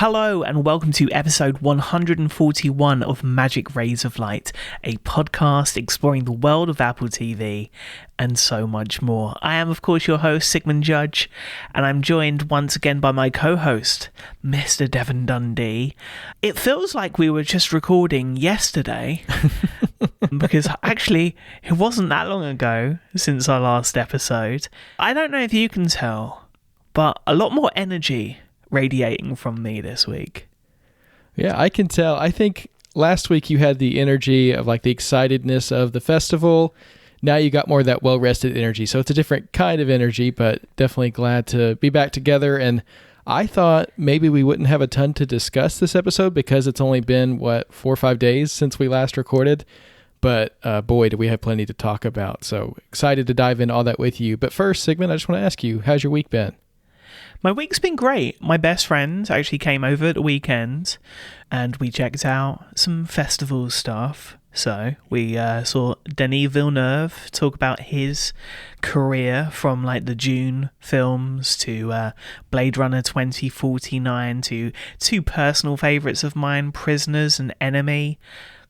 Hello and welcome to episode 141 of Magic Rays of Light, a podcast exploring the world of Apple TV and so much more. I am, of course, your host, Sigmund Judge, and I'm joined once again by my co-host, Mr. Devon Dundee. It feels like we were just recording yesterday, because actually, it wasn't that long ago since our last episode. I don't know if you can tell, but a lot more energy radiating from me this week. Yeah, I can tell. I think last week you had the energy of like the excitedness of the festival. Now you got more of that well-rested energy. So it's a different kind of energy, but definitely glad to be back together. And I thought maybe we wouldn't have a ton to discuss this episode because it's only been, 4 or 5 days since we last recorded. But boy, do we have plenty to talk about. So excited to dive into all that with you. But first, Sigmund, I just want to ask you, how's your week been? My week's been great. My best friend actually came over at the weekend and we checked out some festival stuff. So we saw Denis Villeneuve talk about his career from like the Dune films to Blade Runner 2049 to two personal favourites of mine, Prisoners and Enemy.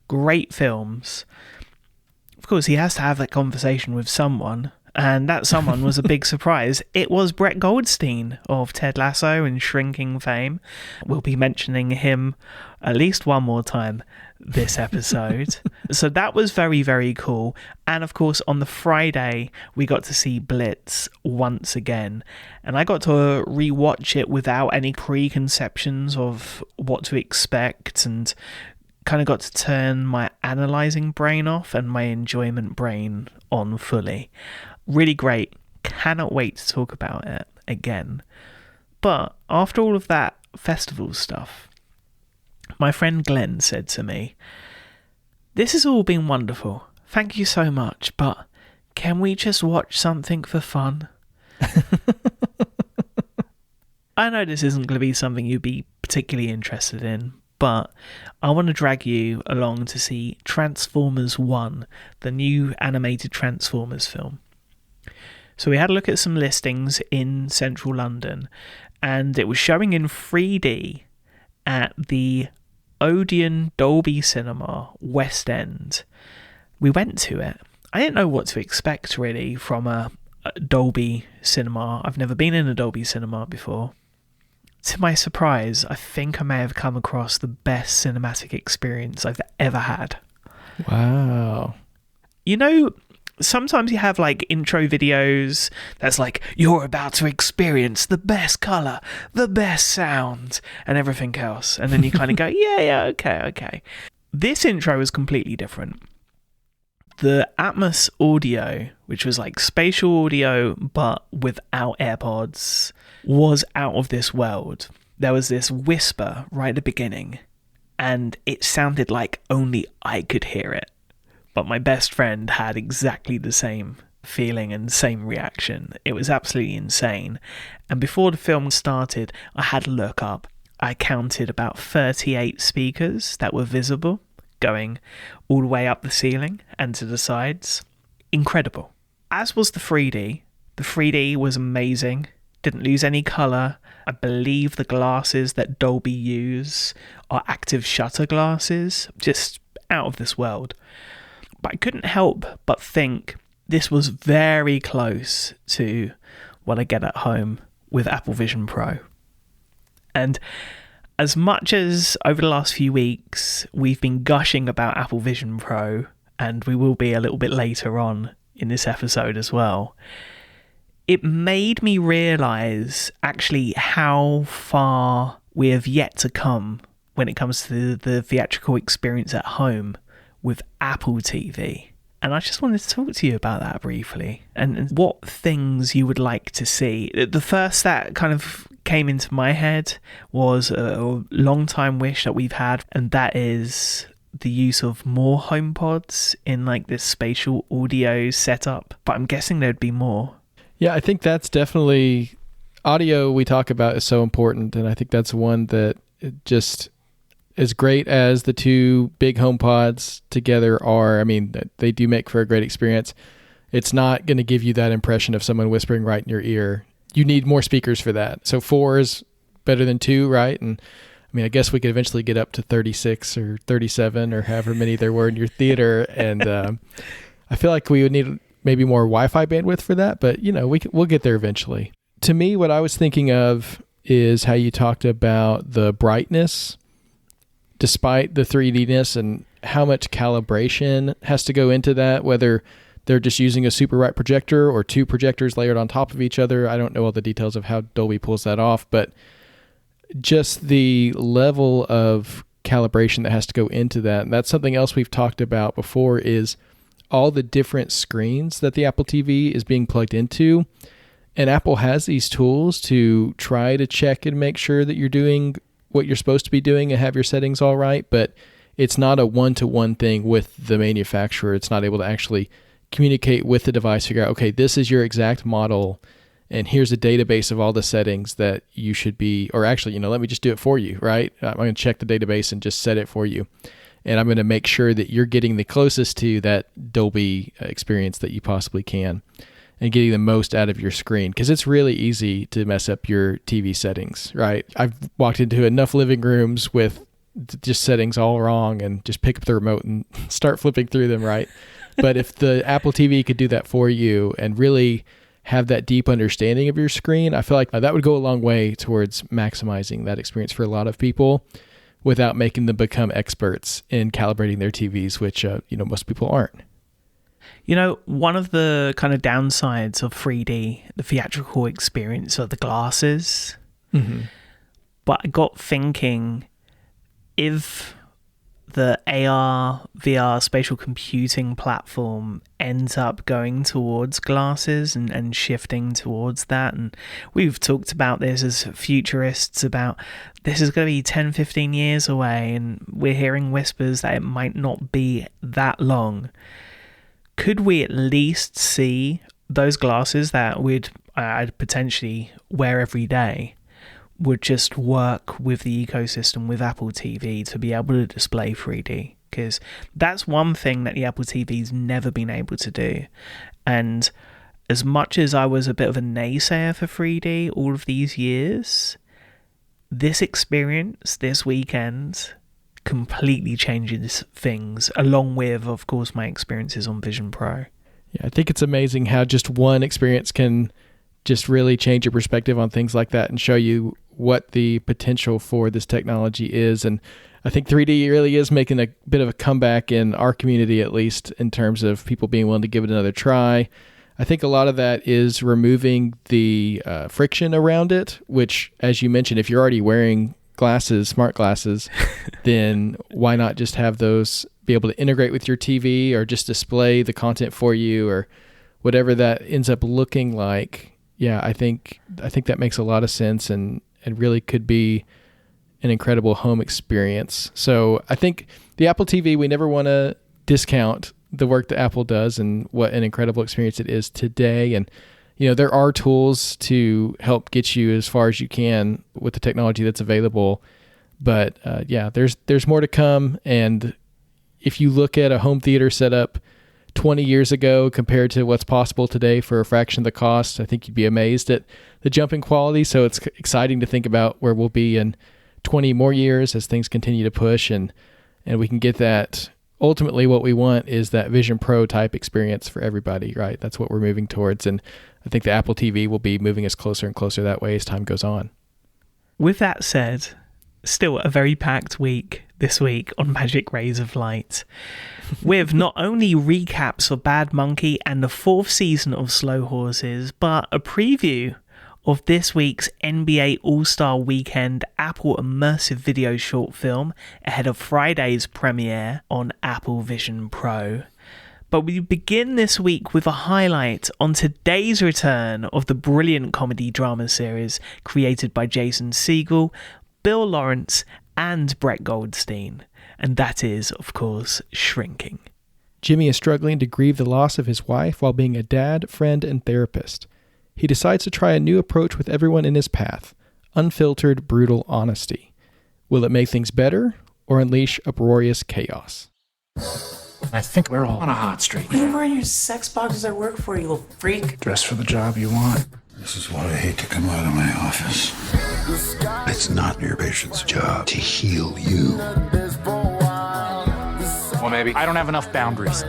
Great films. Of course, he has to have that conversation with someone. And that someone was a big surprise. It was Brett Goldstein of Ted Lasso and Shrinking fame. We'll be mentioning him at least one more time this episode. So that was very, very cool. And of course, on the Friday, we got to see Blitz once again. And I got to rewatch it without any preconceptions of what to expect and kind of got to turn my analysing brain off and my enjoyment brain on fully. Really great. Cannot wait to talk about it again. But after all of that festival stuff, my friend Glenn said to me, "This has all been wonderful. Thank you so much, but can we just watch something for fun?" I know this isn't going to be something you'd be particularly interested in, but I want to drag you along to see Transformers 1, the new animated Transformers film. So we had a look at some listings in central London, and it was showing in 3D at the Odeon Dolby Cinema, West End. We went to it. I didn't know what to expect, really, from a Dolby Cinema. I've never been in a Dolby Cinema before. To my surprise, I think I may have come across the best cinematic experience I've ever had. Wow. You know, sometimes you have like intro videos that's like, you're about to experience the best colour, the best sound, and everything else. And then you kind of go, yeah, okay. This intro is completely different. The Atmos audio, which was like spatial audio but without AirPods, was out of this world. There was this whisper right at the beginning, and it sounded like only I could hear it. But my best friend had exactly the same feeling and same reaction. It was absolutely insane. And before the film started, I had a look up. I counted about 38 speakers that were visible, going all the way up the ceiling and to the sides. Incredible. As was the 3D. The 3D was amazing. Didn't lose any colour. I believe the glasses that Dolby use are active shutter glasses. Just out of this world. But I couldn't help but think this was very close to what I get at home with Apple Vision Pro. And as much as over the last few weeks we've been gushing about Apple Vision Pro, and we will be a little bit later on in this episode as well, it made me realise actually how far we have yet to come when it comes to the theatrical experience at home with Apple TV. And I just wanted to talk to you about that briefly and what things you would like to see. The first that kind of came into my head was a long time wish that we've had, and that is the use of more HomePods in like this spatial audio setup. But I'm guessing there'd be more. Yeah, I think that's definitely audio we talk about is so important, and I think that's one that just as great as the two big HomePods together are. I mean, they do make for a great experience. It's not going to give you that impression of someone whispering right in your ear. You need more speakers for that. So 4 is better than 2, right? And mean, I guess we could eventually get up to 36 or 37 or however many there were in your theater. And I feel like we would need maybe more Wi-Fi bandwidth for that, but we'll get there eventually. To me, what I was thinking of is how you talked about the brightness, despite the 3D-ness, and how much calibration has to go into that, whether they're just using a super bright projector or two projectors layered on top of each other. I don't know all the details of how Dolby pulls that off, but just the level of calibration that has to go into that. And that's something else we've talked about before, is all the different screens that the Apple TV is being plugged into. And Apple has these tools to try to check and make sure that you're doing what you're supposed to be doing and have your settings all right, but it's not a one-to-one thing with the manufacturer. It's not able to actually communicate with the device, figure out, okay, this is your exact model, and here's a database of all the settings that you should be, or actually, let me just do it for you, right? I'm going to check the database and just set it for you. And I'm going to make sure that you're getting the closest to that Dolby experience that you possibly can and getting the most out of your screen. Because it's really easy to mess up your TV settings, right? I've walked into enough living rooms with just settings all wrong and just pick up the remote and start flipping through them, right? But if the Apple TV could do that for you and really have that deep understanding of your screen, I feel like that would go a long way towards maximizing that experience for a lot of people without making them become experts in calibrating their TVs, which, most people aren't. One of the kind of downsides of 3D, the theatrical experience, are the glasses. Mm-hmm. But I got thinking, if the AR, VR, spatial computing platform ends up going towards glasses and shifting towards that, and we've talked about this as futurists, about this is going to be 10, 15 years away, and we're hearing whispers that it might not be that long. Could we at least see those glasses that I'd potentially wear every day would just work with the ecosystem with Apple TV to be able to display 3D? Because that's one thing that the Apple TV's never been able to do. And as much as I was a bit of a naysayer for 3D all of these years, this experience this weekend completely changes things, along with, of course, my experiences on Vision Pro. Yeah, I think it's amazing how just one experience can just really change your perspective on things like that and show you what the potential for this technology is. And I think 3D really is making a bit of a comeback in our community, at least in terms of people being willing to give it another try. I think a lot of that is removing the friction around it, which, as you mentioned, if you're already wearing glasses, smart glasses, then why not just have those be able to integrate with your TV or just display the content for you or whatever that ends up looking like. Yeah, I think that makes a lot of sense and really could be an incredible home experience. So I think the Apple TV, we never want to discount the work that Apple does and what an incredible experience it is today. And, there are tools to help get you as far as you can with the technology that's available. But there's more to come. And if you look at a home theater setup 20 years ago compared to what's possible today for a fraction of the cost, I think you'd be amazed at the jump in quality. So it's exciting to think about where we'll be in 20 more years as things continue to push and we can get that. Ultimately, what we want is that Vision Pro type experience for everybody, right? That's what we're moving towards. And I think the Apple TV will be moving us closer and closer that way as time goes on. With that said, still a very packed week this week on Magic Rays of Light, with not only recaps of Bad Monkey and the 4th season of Slow Horses, but a preview of this week's NBA All-Star Weekend Apple Immersive Video short film ahead of Friday's premiere on Apple Vision Pro. But we begin this week with a highlight on today's return of the brilliant comedy drama series created by Jason Segel, Bill Lawrence, and Brett Goldstein. And that is, of course, Shrinking. Jimmy is struggling to grieve the loss of his wife while being a dad, friend, and therapist. He decides to try a new approach with everyone in his path, unfiltered, brutal honesty. Will it make things better or unleash uproarious chaos? I think we're all on a hot streak. What are you wearing your sex boxes at work for, you little freak? Dress for the job you want. This is what I hate to come out of my office. It's not your patient's job to heal you. Well, maybe I don't have enough boundaries.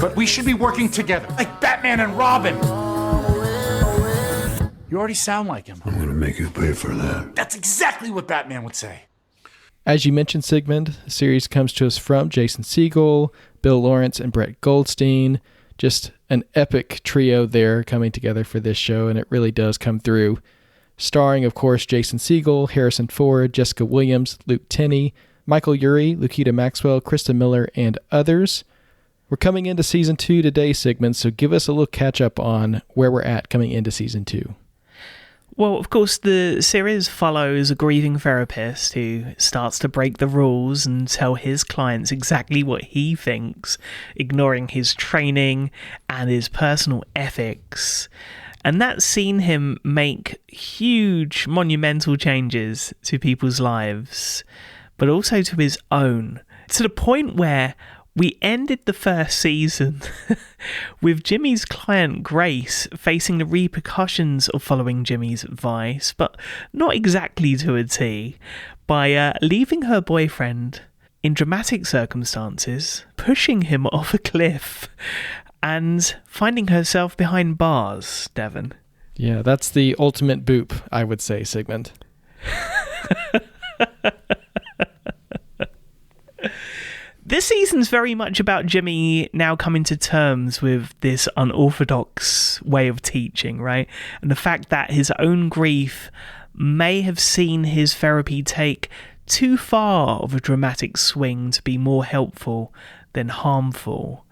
But we should be working together, like Batman and Robin. You already sound like him. I'm gonna make you pay for that. That's exactly what Batman would say. As you mentioned, Sigmund, the series comes to us from Jason Segel, Bill Lawrence, and Brett Goldstein. Just an epic trio there coming together for this show, and it really does come through. Starring, of course, Jason Segel, Harrison Ford, Jessica Williams, Luke Tenney, Michael Urie, Lukita Maxwell, Krista Miller, and others. We're coming into Season 2 today, Sigmund, so give us a little catch-up on where we're at coming into Season 2. Well, of course, the series follows a grieving therapist who starts to break the rules and tell his clients exactly what he thinks, ignoring his training and his personal ethics. And that's seen him make huge, monumental changes to people's lives, but also to his own, to the point where we ended the first season with Jimmy's client Grace facing the repercussions of following Jimmy's advice, but not exactly to a T, by leaving her boyfriend in dramatic circumstances, pushing him off a cliff, and finding herself behind bars, Devon. Yeah, that's the ultimate boop, I would say, Sigmund. This season's very much about Jimmy now coming to terms with this unorthodox way of teaching, right? And the fact that his own grief may have seen his therapy take too far of a dramatic swing to be more helpful than harmful.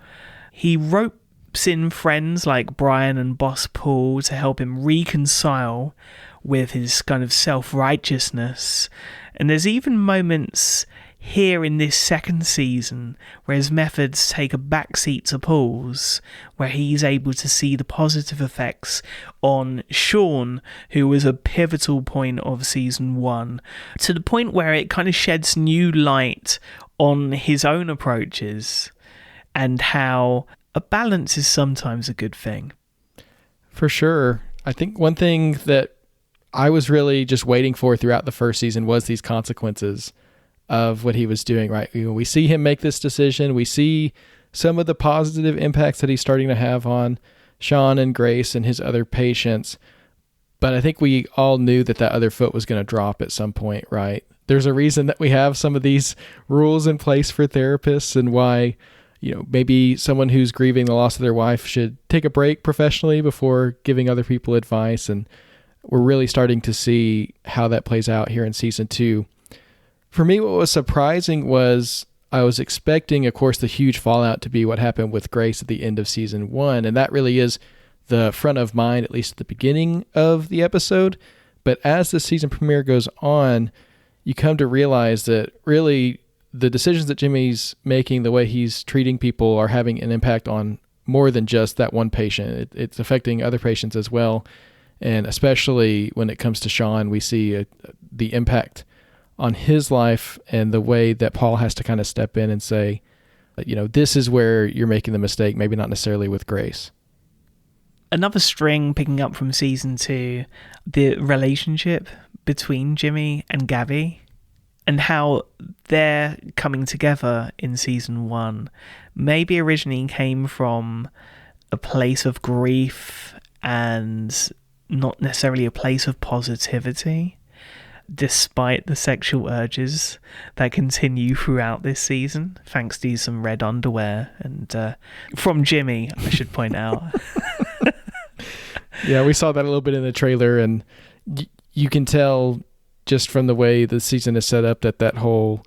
He ropes in friends like Brian and Boss Paul to help him reconcile with his kind of self-righteousness. And there's even moments here in this second season where his methods take a backseat to Paul's, where he's able to see the positive effects on Sean, who was a pivotal point of season 1, to the point where it kind of sheds new light on his own approaches and how a balance is sometimes a good thing. For sure. I think one thing that I was really just waiting for throughout the first season was these consequences of what he was doing, right? We see him make this decision. We see some of the positive impacts that he's starting to have on Sean and Grace and his other patients. But I think we all knew that other foot was going to drop at some point, right? There's a reason that we have some of these rules in place for therapists, and why, maybe someone who's grieving the loss of their wife should take a break professionally before giving other people advice. And we're really starting to see how that plays out here in season 2. For me, what was surprising was I was expecting, of course, the huge fallout to be what happened with Grace at the end of season 1. And that really is the front of mind, at least at the beginning of the episode. But as the season premiere goes on, you come to realize that really the decisions that Jimmy's making, the way he's treating people, are having an impact on more than just that one patient. It's affecting other patients as well. And especially when it comes to Sean, we see the impact on his life and the way that Paul has to kind of step in and say, this is where you're making the mistake, maybe not necessarily with Grace. Another string picking up from season 2, the relationship between Jimmy and Gabby and how they're coming together in season 1 maybe originally came from a place of grief and not necessarily a place of positivity, despite the sexual urges that continue throughout this season, thanks to some red underwear and from Jimmy, I should point out. Yeah, we saw that a little bit in the trailer, and you can tell just from the way the season is set up that whole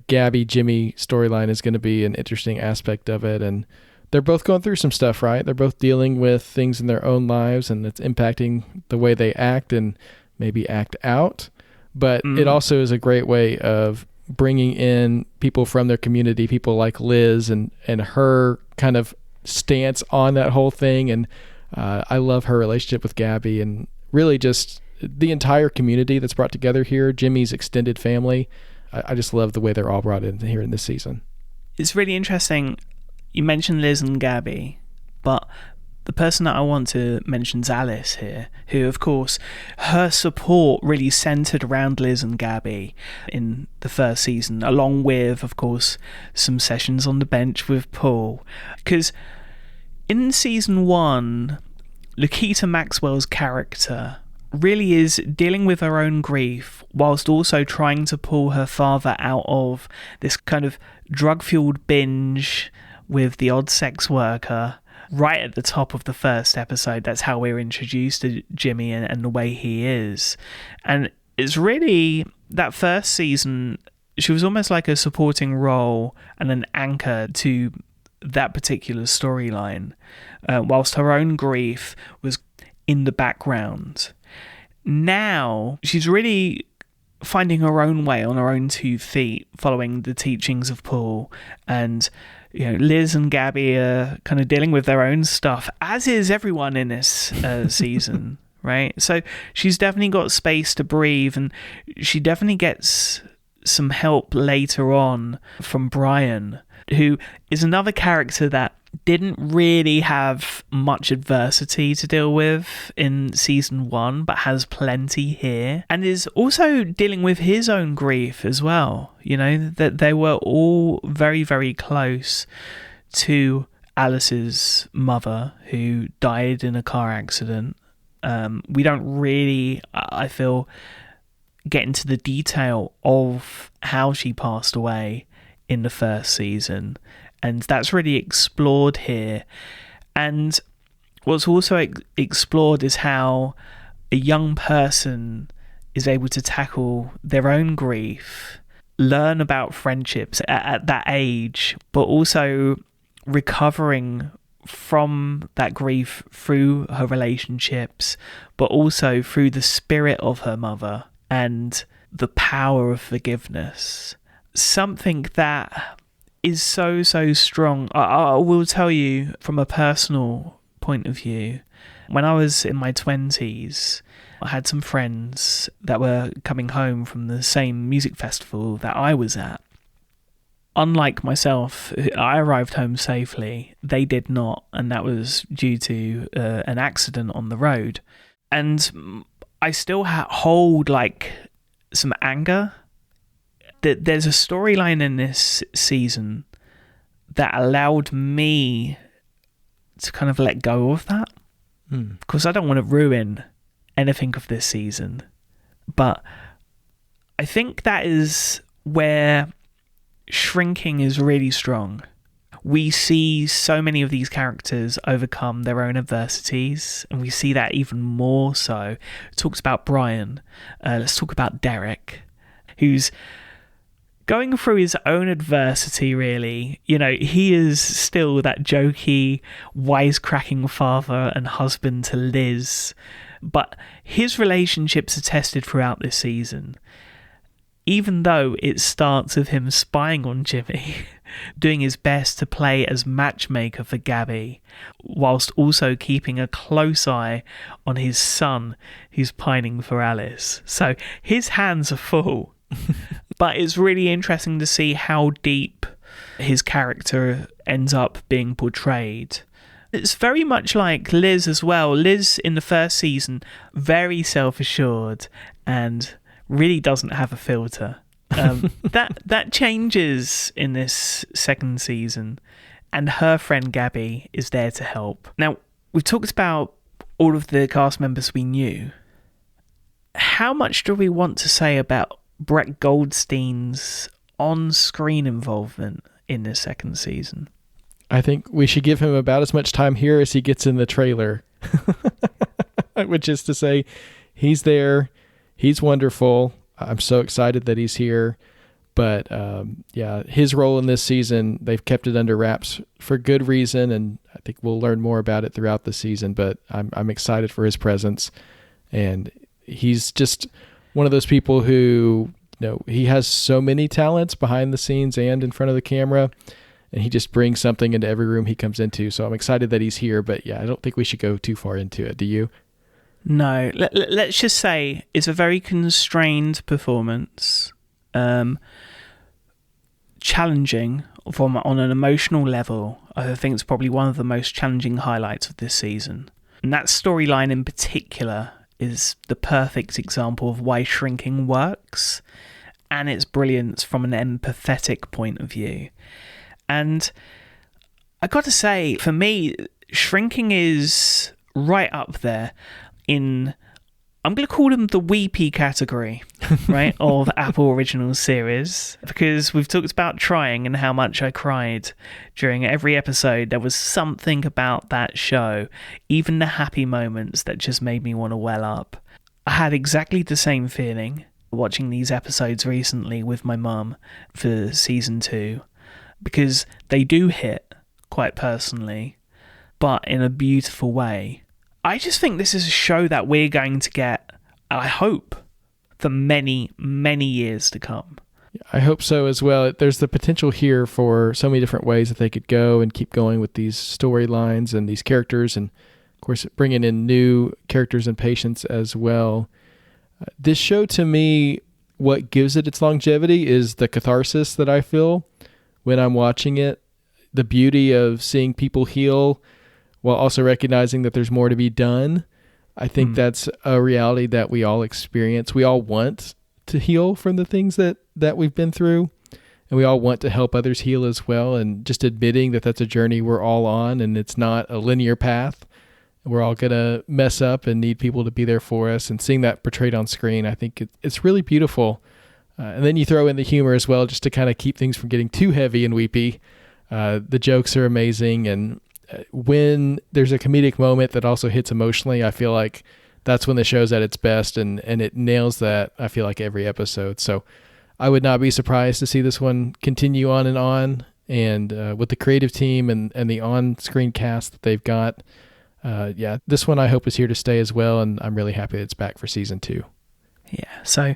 Gabby-Jimmy storyline is going to be an interesting aspect of it. And they're both going through some stuff, right? They're both dealing with things in their own lives, and it's impacting the way they act and maybe act out. But it also is a great way of bringing in people from their community, people like Liz and her kind of stance on that whole thing. And I love her relationship with Gabby, and really just the entire community that's brought together here, Jimmy's extended family. I just love the way they're all brought in here in this season. It's really interesting. You mentioned Liz and Gabby, but the person that I want to mention is Alice here, who, of course, her support really centered around Liz and Gabby in the first season, along with, of course, some sessions on the bench with Paul. Because in season 1, Lakita Maxwell's character really is dealing with her own grief whilst also trying to pull her father out of this kind of drug-fueled binge with the odd sex worker. Right at the top of the first episode, that's how we're introduced to Jimmy and the way he is. And it's really, that first season, she was almost like a supporting role and an anchor to that particular storyline, whilst her own grief was in the background. Now, she's really finding her own way on her own 2 feet, following the teachings of Paul, and Liz and Gabby are kind of dealing with their own stuff, as is everyone in this season, right? So she's definitely got space to breathe, and she definitely gets some help later on from Brian, who is another character that didn't really have much adversity to deal with in season 1, but has plenty here, and is also dealing with his own grief as well. That they were all very, very close to Alice's mother, who died in a car accident. We don't really, I feel, get into the detail of how she passed away in the first season, and that's really explored here. And what's also explored is how a young person is able to tackle their own grief, learn about friendships at that age, but also recovering from that grief through her relationships, but also through the spirit of her mother and the power of forgiveness. Something that is so strong. I will tell you from a personal point of view, when I was in my 20s, I had some friends that were coming home from the same music festival that I was at. Unlike myself, I arrived home safely. They did not, and that was due to an accident on the road. And I still hold some anger. There's a storyline in this season that allowed me to kind of let go of that, because I don't want to ruin anything of this season. But I think that is where shrinking is really strong. We see so many of these characters overcome their own adversities, and we see that even more so. It talks about Brian. Let's talk about Derek, who's going through his own adversity, really. He is still that jokey, wisecracking father and husband to Liz, but his relationships are tested throughout this season. Even though it starts with him spying on Jimmy, doing his best to play as matchmaker for Gabby, whilst also keeping a close eye on his son who's pining for Alice. So his hands are full. But it's really interesting to see how deep his character ends up being portrayed. It's very much like Liz as well. Liz in the first season, very self-assured and really doesn't have a filter. That changes in this second season, and her friend Gabby is there to help. Now, we've talked about all of the cast members we knew. How much do we want to say about Brett Goldstein's on-screen involvement in this second season? I think we should give him about as much time here as he gets in the trailer. Which is to say, he's there, he's wonderful. I'm so excited that he's here. But his role in this season, they've kept it under wraps for good reason, and I think we'll learn more about it throughout the season. But I'm excited for his presence, and he's just one of those people who, he has so many talents behind the scenes and in front of the camera, and he just brings something into every room he comes into. So I'm excited that he's here, but I don't think we should go too far into it. Do you? No, let's just say it's a very constrained performance. challenging on an emotional level. I think it's probably one of the most challenging highlights of this season. And that storyline in particular is the perfect example of why Shrinking works and its brilliance from an empathetic point of view. And I got to say, for me, Shrinking is right up there in, I'm going to call them the weepy category, right, of Apple Original series, because we've talked about Trying and how much I cried during every episode. There was something about that show, even the happy moments, that just made me want to well up. I had exactly the same feeling watching these episodes recently with my mum for season 2, because they do hit quite personally, but in a beautiful way. I just think this is a show that we're going to get, I hope, for many, many years to come. I hope so as well. There's the potential here for so many different ways that they could go and keep going with these storylines and these characters, and of course bringing in new characters and patients as well. This show, to me, what gives it its longevity is the catharsis that I feel when I'm watching it. The beauty of seeing people heal while also recognizing that there's more to be done. I think that's a reality that we all experience. We all want to heal from the things that we've been through, and we all want to help others heal as well. And just admitting that that's a journey we're all on, and it's not a linear path. We're all going to mess up and need people to be there for us, and seeing that portrayed on screen, I think it's really beautiful. And then you throw in the humor as well, just to kind of keep things from getting too heavy and weepy. The jokes are amazing, and when there's a comedic moment that also hits emotionally, I feel like that's when the show's at its best, and it nails that, I feel like, every episode. So I would not be surprised to see this one continue on, and with the creative team and the on-screen cast that they've got, this one I hope is here to stay as well, and I'm really happy that it's back for season 2. Yeah, so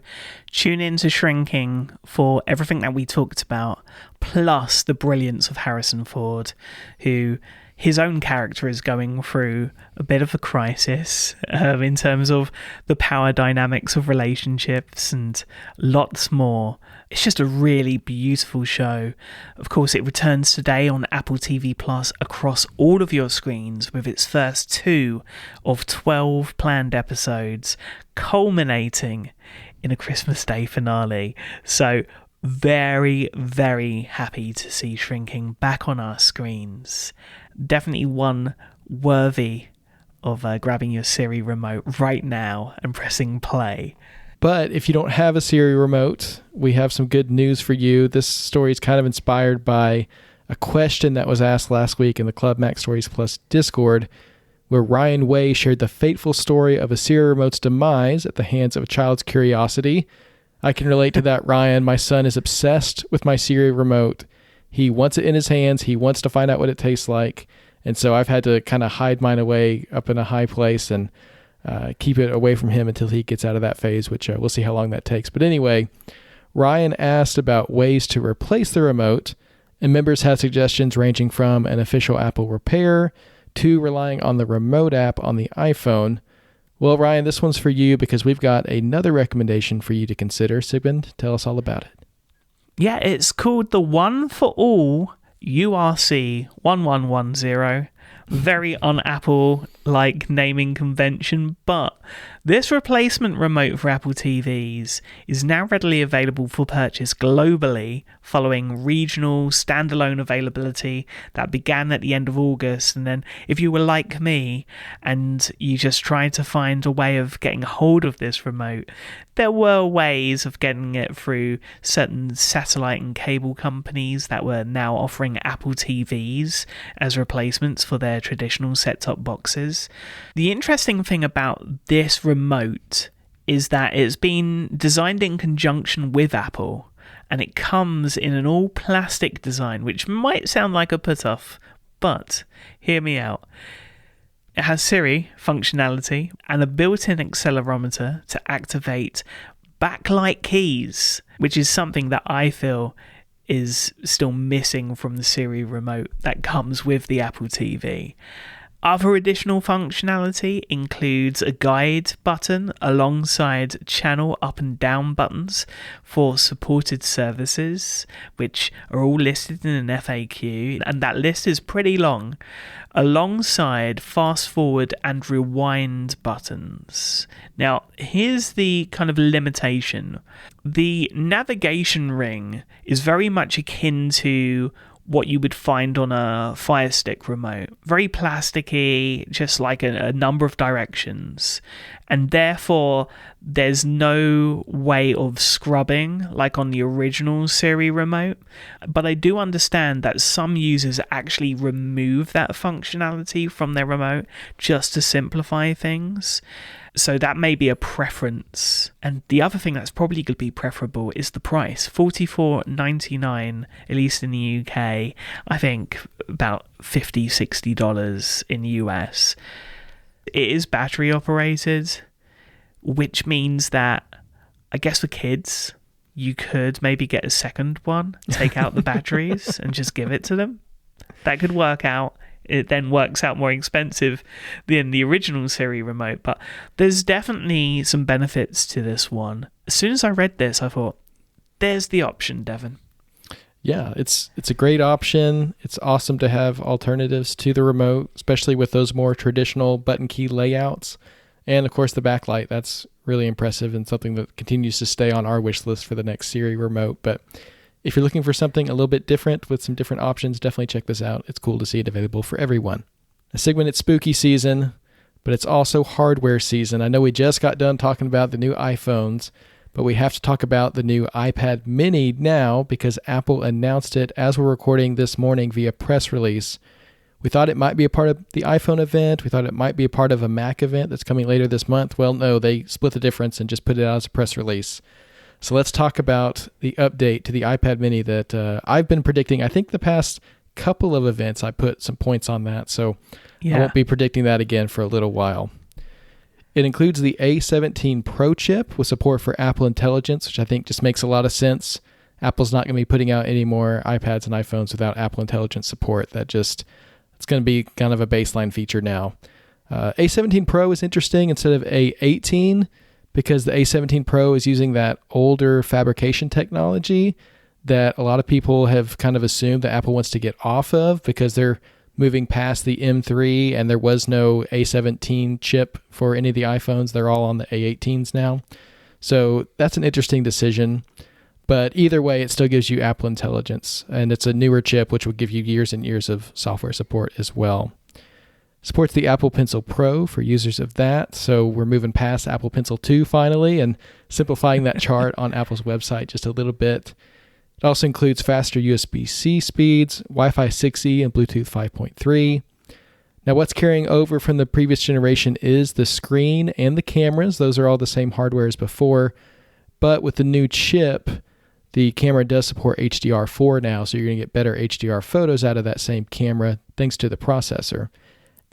tune in to Shrinking for everything that we talked about, plus the brilliance of Harrison Ford, who his own character is going through a bit of a crisis in terms of the power dynamics of relationships and lots more. It's just a really beautiful show. Of course, it returns today on Apple TV Plus across all of your screens with its first 2 of 12 planned episodes, culminating in a Christmas Day finale. So very, very happy to see Shrinking back on our screens. Definitely one worthy of grabbing your Siri remote right now and pressing play. But if you don't have a Siri remote, we have some good news for you. This story is kind of inspired by a question that was asked last week in the Club Mac Stories Plus Discord, where Ryan Way shared the fateful story of a Siri remote's demise at the hands of a child's curiosity. I can relate to that, Ryan. My son is obsessed with my Siri remote. He wants it in his hands. He wants to find out what it tastes like. And so I've had to kind of hide mine away up in a high place and keep it away from him until he gets out of that phase, which we'll see how long that takes. But anyway, Ryan asked about ways to replace the remote, and members had suggestions ranging from an official Apple repair to relying on the remote app on the iPhone. Well, Ryan, this one's for you because we've got another recommendation for you to consider. Sigmund, tell us all about it. Yeah, it's called the One for All URC 1110. Very un-Apple-like naming convention, but this replacement remote for Apple TVs is now readily available for purchase globally following regional standalone availability that began at the end of August. And then if you were like me and you just tried to find a way of getting hold of this remote, there were ways of getting it through certain satellite and cable companies that were now offering Apple TVs as replacements for their traditional set-top boxes. The interesting thing about this remote is that it's been designed in conjunction with Apple, and it comes in an all-plastic design, which might sound like a put-off, but hear me out. It has Siri functionality and a built-in accelerometer to activate backlight keys, which is something that I feel is still missing from the Siri remote that comes with the Apple TV. Other additional functionality includes a guide button alongside channel up and down buttons for supported services, which are all listed in an FAQ, and that list is pretty long, alongside fast forward and rewind buttons. Now, here's the kind of limitation. The navigation ring is very much akin to what you would find on a Fire Stick remote. Very plasticky, just like a number of directions. And therefore, there's no way of scrubbing like on the original Siri remote. But I do understand that some users actually remove that functionality from their remote just to simplify things. So that may be a preference. And the other thing that's probably going to be preferable is the price. $44.99, at least in the UK. I think about $50, $60 in the US. It is battery operated, which means that, I guess for kids, you could maybe get a second one, take out the batteries and just give it to them. That could work out. It then works out more expensive than the original Siri remote, but there's definitely some benefits to this one. As soon as I read this, I thought, there's the option, Devon. Yeah, it's a great option. It's awesome to have alternatives to the remote, especially with those more traditional button key layouts. And of course, the backlight, that's really impressive and something that continues to stay on our wish list for the next Siri remote. But if you're looking for something a little bit different with some different options, definitely check this out. It's cool to see it available for everyone. Now, Sigmund, it's spooky season, but it's also hardware season. I know we just got done talking about the new iPhones, but we have to talk about the new iPad mini now because Apple announced it as we're recording this morning via press release. We thought it might be a part of the iPhone event. We thought it might be a part of a Mac event that's coming later this month. Well, no, they split the difference and just put it out as a press release. So let's talk about the update to the iPad mini that I've been predicting. I think the past couple of events I put some points on that, so I won't be predicting that again for a little while. It includes the A17 Pro chip with support for Apple Intelligence, which I think just makes a lot of sense. Apple's not going to be putting out any more iPads and iPhones without Apple Intelligence support. It's going to be kind of a baseline feature now. A17 Pro is interesting instead of A18 because the A17 Pro is using that older fabrication technology that a lot of people have kind of assumed that Apple wants to get off of because they're moving past the M3 and there was no A17 chip for any of the iPhones. They're all on the A18s now. So that's an interesting decision. But either way, it still gives you Apple Intelligence, and it's a newer chip, which will give you years and years of software support as well. Supports the Apple Pencil Pro for users of that, so we're moving past Apple Pencil 2 finally and simplifying that chart on Apple's website just a little bit. It also includes faster USB-C speeds, Wi-Fi 6E, and Bluetooth 5.3. Now, what's carrying over from the previous generation is the screen and the cameras. Those are all the same hardware as before, but with the new chip, the camera does support HDR4 now, so you're going to get better HDR photos out of that same camera thanks to the processor.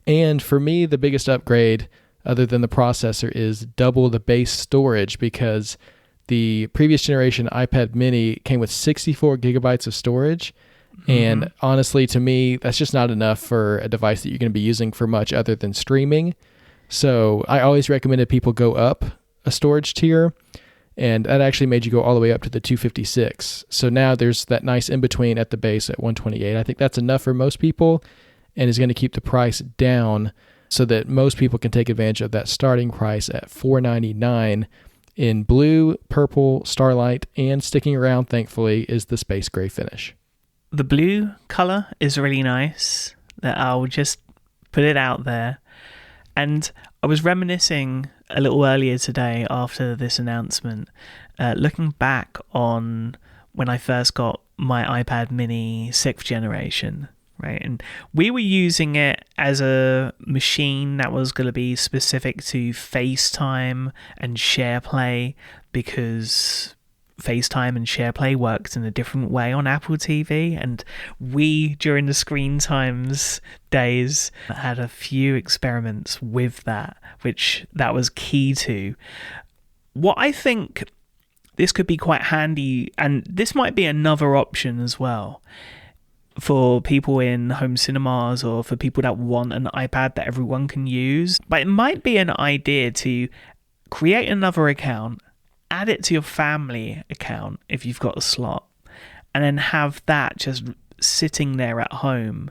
And for me, the biggest upgrade, other than the processor, is double the base storage because the previous generation iPad mini came with 64 gigabytes of storage. Mm-hmm. And honestly, to me, that's just not enough for a device that you're going to be using for much other than streaming. So I always recommended people go up a storage tier. And that actually made you go all the way up to the 256. So now there's that nice in-between at the base at 128. I think that's enough for most people and is going to keep the price down so that most people can take advantage of that starting price at $499 in blue, purple, starlight, and sticking around, thankfully, is the space gray finish. The blue color is really nice. I'll just put it out there. And I was reminiscing a little earlier today after this announcement, looking back on when I first got my iPad mini 6th generation, right? And we were using it as a machine that was going to be specific to FaceTime and SharePlay because FaceTime and SharePlay worked in a different way on Apple TV, and we, during the screen times days, had a few experiments with that, which that was key to. What I think this could be quite handy, and this might be another option as well, for people in home cinemas or for people that want an iPad that everyone can use. But it might be an idea to create another account, add it to your family account if you've got a slot, and then have that just sitting there at home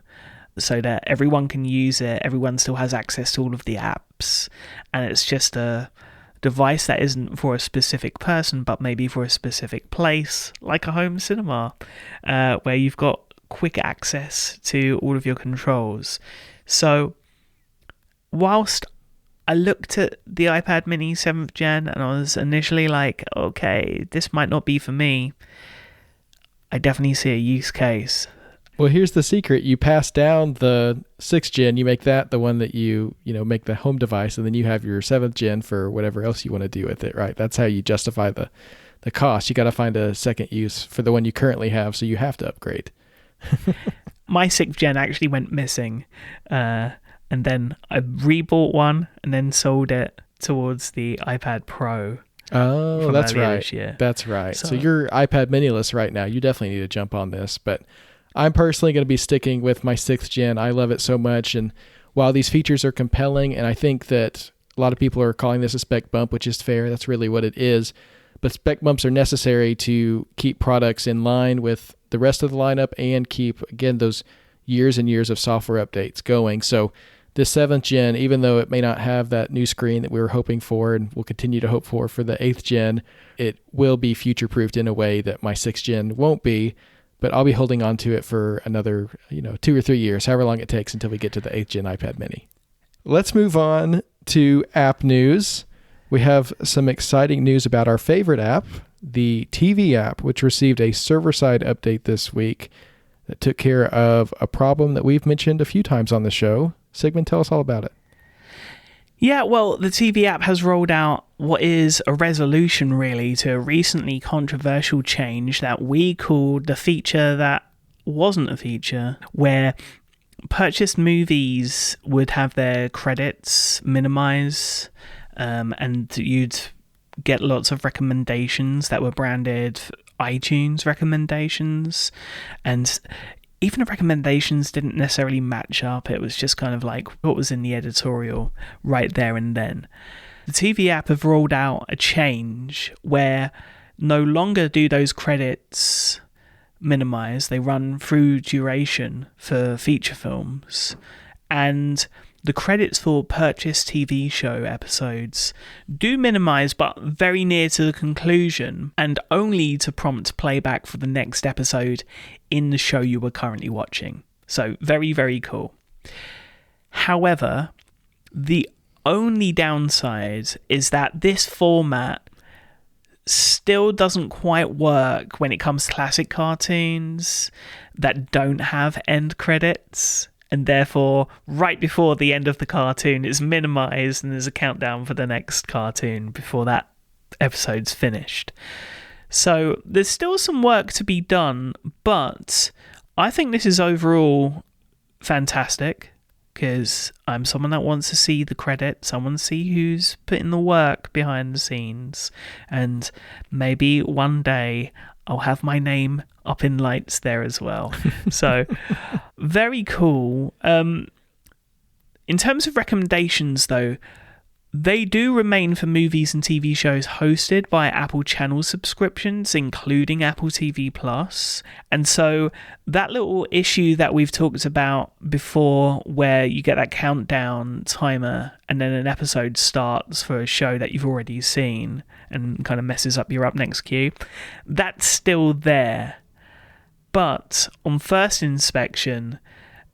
so that everyone can use it, everyone still has access to all of the apps, and it's just a device that isn't for a specific person but maybe for a specific place, like a home cinema, where you've got quick access to all of your controls. So whilst I looked at the iPad mini 7th gen and I was initially like, okay, this might not be for me, I definitely see a use case. Well, here's the secret. You pass down the 6th gen, you make that the one that you make the home device, and then you have your 7th gen for whatever else you want to do with it, right? That's how you justify the cost. You got to find a second use for the one you currently have, so you have to upgrade. My 6th gen actually went missing, and then I rebought one and then sold it towards the iPad Pro. Oh, that's right. This year. That's right. So you're iPad miniless right now. You definitely need to jump on this, but I'm personally going to be sticking with my 6th gen. I love it so much, and while these features are compelling, and I think that a lot of people are calling this a spec bump, which is fair, that's really what it is, but spec bumps are necessary to keep products in line with the rest of the lineup and keep, again, those years and years of software updates going. So this 7th gen, even though it may not have that new screen that we were hoping for and will continue to hope for the 8th gen, it will be future-proofed in a way that my 6th gen won't be, but I'll be holding on to it for another 2 or 3 years, however long it takes until we get to the 8th gen iPad mini. Let's move on to app news. We have some exciting news about our favorite app, the TV app, which received a server-side update this week that took care of a problem that we've mentioned a few times on the show. Sigmund, tell us all about it. Yeah, well, the TV app has rolled out what is a resolution, really, to a recently controversial change that we called the feature that wasn't a feature, where purchased movies would have their credits minimize, and you'd get lots of recommendations that were branded iTunes recommendations, and even the recommendations didn't necessarily match up. It was just kind of like what was in the editorial right there and then. The TV app have rolled out a change where no longer do those credits minimize, they run through duration for feature films, and the credits for purchased TV show episodes do minimize, but very near to the conclusion, and only to prompt playback for the next episode in the show you were currently watching. So very, very cool. However, the only downside is that this format still doesn't quite work when it comes to classic cartoons that don't have end credits. And therefore, right before the end of the cartoon, it's minimized and there's a countdown for the next cartoon before that episode's finished. So there's still some work to be done, but I think this is overall fantastic because I'm someone that wants to see the credits. I want to see who's putting the work behind the scenes. And maybe one day I'll have my name up in lights there as well. So very cool. In terms of recommendations, though, they do remain for movies and TV shows hosted by Apple channel subscriptions, including Apple TV Plus. And so that little issue that we've talked about before, where you get that countdown timer and then an episode starts for a show that you've already seen and kind of messes up your up next queue, that's still there. But on first inspection,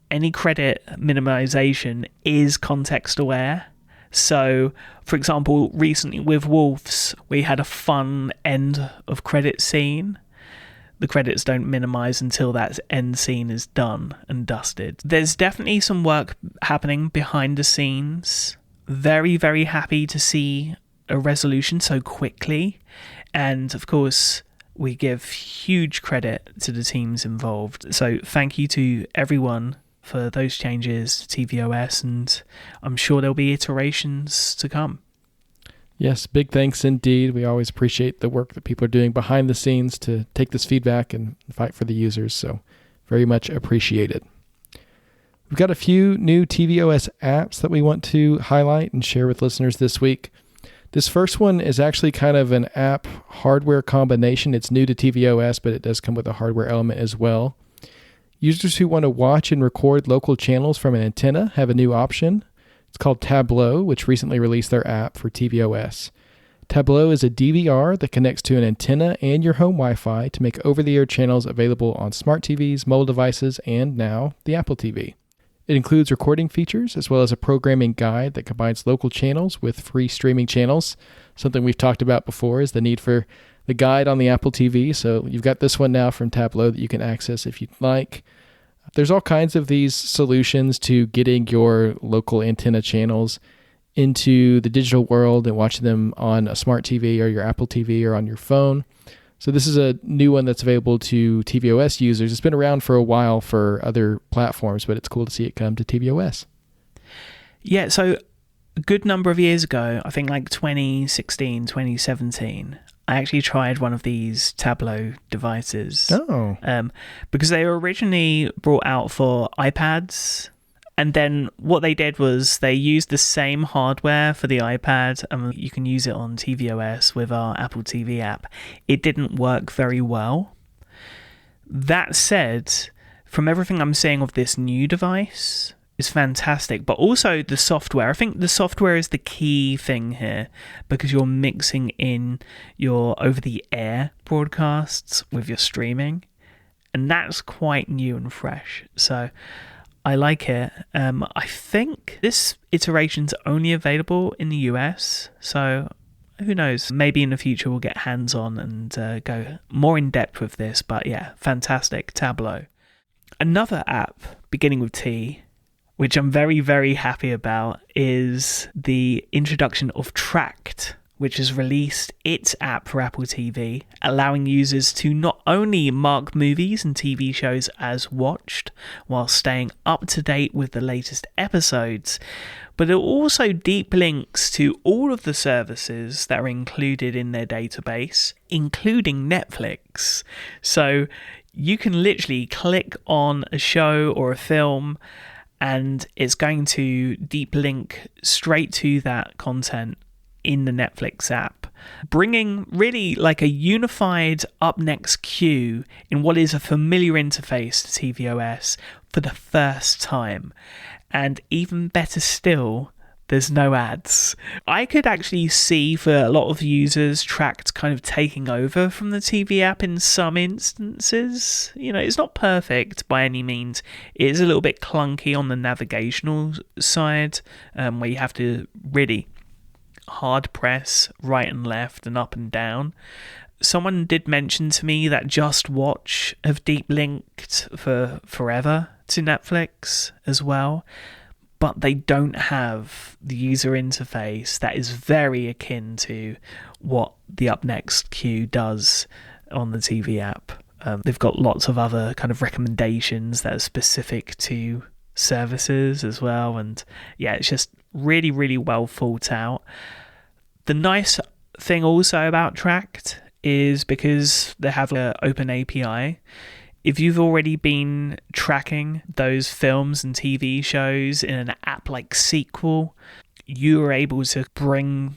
any credit minimization is context aware. So, for example, recently with Wolves, we had a fun end of credit scene. The credits don't minimize until that end scene is done and dusted. There's definitely some work happening behind the scenes. Very, very happy to see a resolution so quickly. And of course, we give huge credit to the teams involved. So thank you to everyone for those changes to tvOS, and I'm sure there'll be iterations to come. Yes, big thanks indeed. We always appreciate the work that people are doing behind the scenes to take this feedback and fight for the users. So Very much appreciated. We've got a few new tvOS apps that we want to highlight and share with listeners this week. This first one is actually kind of an app hardware combination. It's new to tvOS, but it does come with a hardware element as well. Users who want to watch and record local channels from an antenna have a new option. It's called Tableau, which recently released their app for tvOS. Tableau is a DVR that connects to an antenna and your home Wi-Fi to make over-the-air channels available on smart TVs, mobile devices, and now the Apple TV. It includes recording features as well as a programming guide that combines local channels with free streaming channels. Something we've talked about before is the need for the guide on the Apple TV. So you've got this one now from Tableau that you can access if you'd like. There's all kinds of these solutions to getting your local antenna channels into the digital world and watching them on a smart TV or your Apple TV or on your phone. So this is a new one that's available to tvOS users. It's been around for a while for other platforms, but it's cool to see it come to tvOS. Yeah, so a good number of years ago, I think like 2016, 2017, I actually tried one of these Tableau devices. Oh. Because they were originally brought out for iPads. And then what they did was they used the same hardware for the iPad, and you can use it on tvOS with our Apple TV app. It didn't work very well. That said, from everything I'm seeing of this new device, it's fantastic. But also the software. I think the software is the key thing here, because you're mixing in your over-the-air broadcasts with your streaming. And that's quite new and fresh. So I like it. I think this iteration's only available in the US, so who knows? Maybe in the future we'll get hands-on and go more in depth with this, but yeah, fantastic. Tableau. Another app beginning with T, which I'm very, very happy about, is the introduction of Tracked, which has released its app for Apple TV, allowing users to not only mark movies and TV shows as watched while staying up to date with the latest episodes, but it also deep links to all of the services that are included in their database, including Netflix. So you can literally click on a show or a film and it's going to deep link straight to that content in the Netflix app, bringing really like a unified up next queue in what is a familiar interface to tvOS for the first time. And even better still, there's no ads. I could actually see for a lot of users Tracked kind of taking over from the TV app in some instances. You know, it's not perfect by any means. It is a little bit clunky on the navigational side, where you have to really hard press right and left and up and down. Someone did mention to me that Just Watch have deep linked for forever to Netflix as well, but they don't have the user interface that is very akin to what the Up Next queue does on the TV app. They've got lots of other kind of recommendations that are specific to services as well, and yeah, it's just really, really well thought out. The nice thing also about Tracked is because they have an open API. If you've already been tracking those films and TV shows in an app like SQL, you are able to bring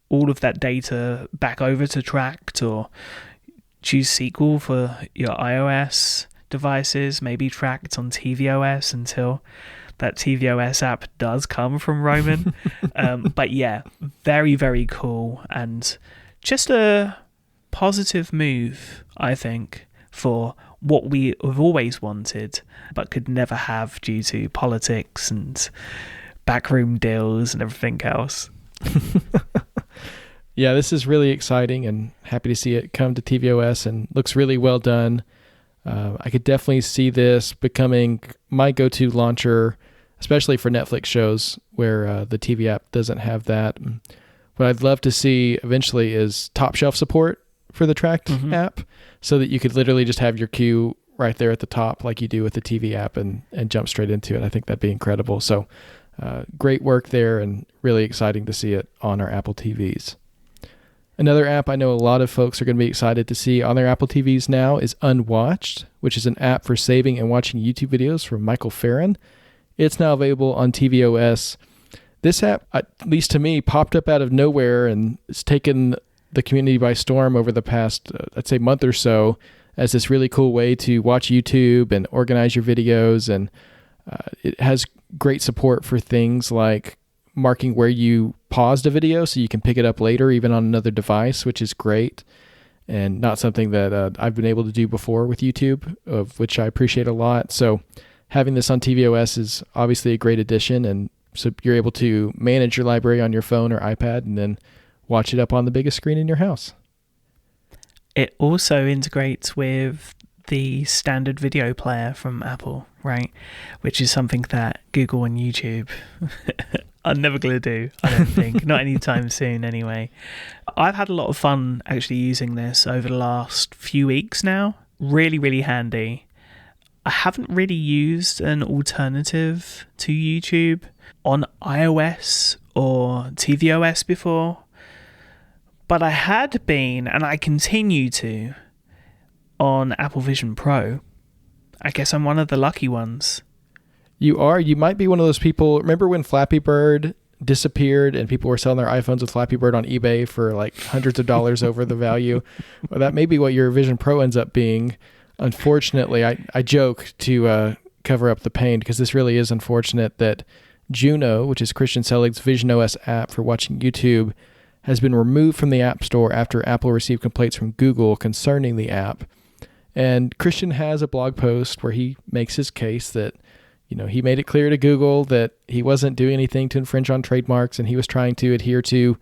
all of that data back over to Tracked, or choose SQL for your iOS devices, maybe Tracked on tvOS until that tvOS app does come from Roman. But yeah, very, very cool, and just a positive move, I think, for what we have always wanted but could never have due to politics and backroom deals and everything else. Yeah, this is really exciting, and happy to see it come to tvOS, and looks really well done. I could definitely see this becoming my go-to launcher, especially for Netflix shows where the TV app doesn't have that. What I'd love to see eventually is top shelf support for the Tracked app, so that you could literally just have your queue right there at the top like you do with the TV app and jump straight into it. I think that'd be incredible. So great work there, and really exciting to see it on our Apple TVs. Another app I know a lot of folks are going to be excited to see on their Apple TVs now is Unwatched, which is an app for saving and watching YouTube videos from Michael Farron. It's now available on tvOS. This app, at least to me, popped up out of nowhere and it's taken the community by storm over the past, I'd say, month or so as this really cool way to watch YouTube and organize your videos. And it has great support for things like marking where you paused a video so you can pick it up later, even on another device, which is great and not something that I've been able to do before with YouTube, of which I appreciate a lot. So having this on tvOS is obviously a great addition, and so you're able to manage your library on your phone or iPad and then watch it up on the biggest screen in your house. It also integrates with the standard video player from Apple, right? Which is something that Google and YouTube are never going to do, I don't think. Not anytime soon, anyway. I've had a lot of fun actually using this over the last few weeks now. Really, really handy. I haven't really used an alternative to YouTube on iOS or tvOS before, but I had been, and I continue to, on Apple Vision Pro. I guess I'm one of the lucky ones. You are. You might be one of those people. Remember when Flappy Bird disappeared and people were selling their iPhones with Flappy Bird on eBay for like hundreds of dollars over the value? Well, that may be what your Vision Pro ends up being. Unfortunately, I joke to cover up the pain, because this really is unfortunate that Juno, which is Christian Selig's Vision OS app for watching YouTube, has been removed from the App Store after Apple received complaints from Google concerning the app. And Christian has a blog post where he makes his case that, he made it clear to Google that he wasn't doing anything to infringe on trademarks, and he was trying to adhere to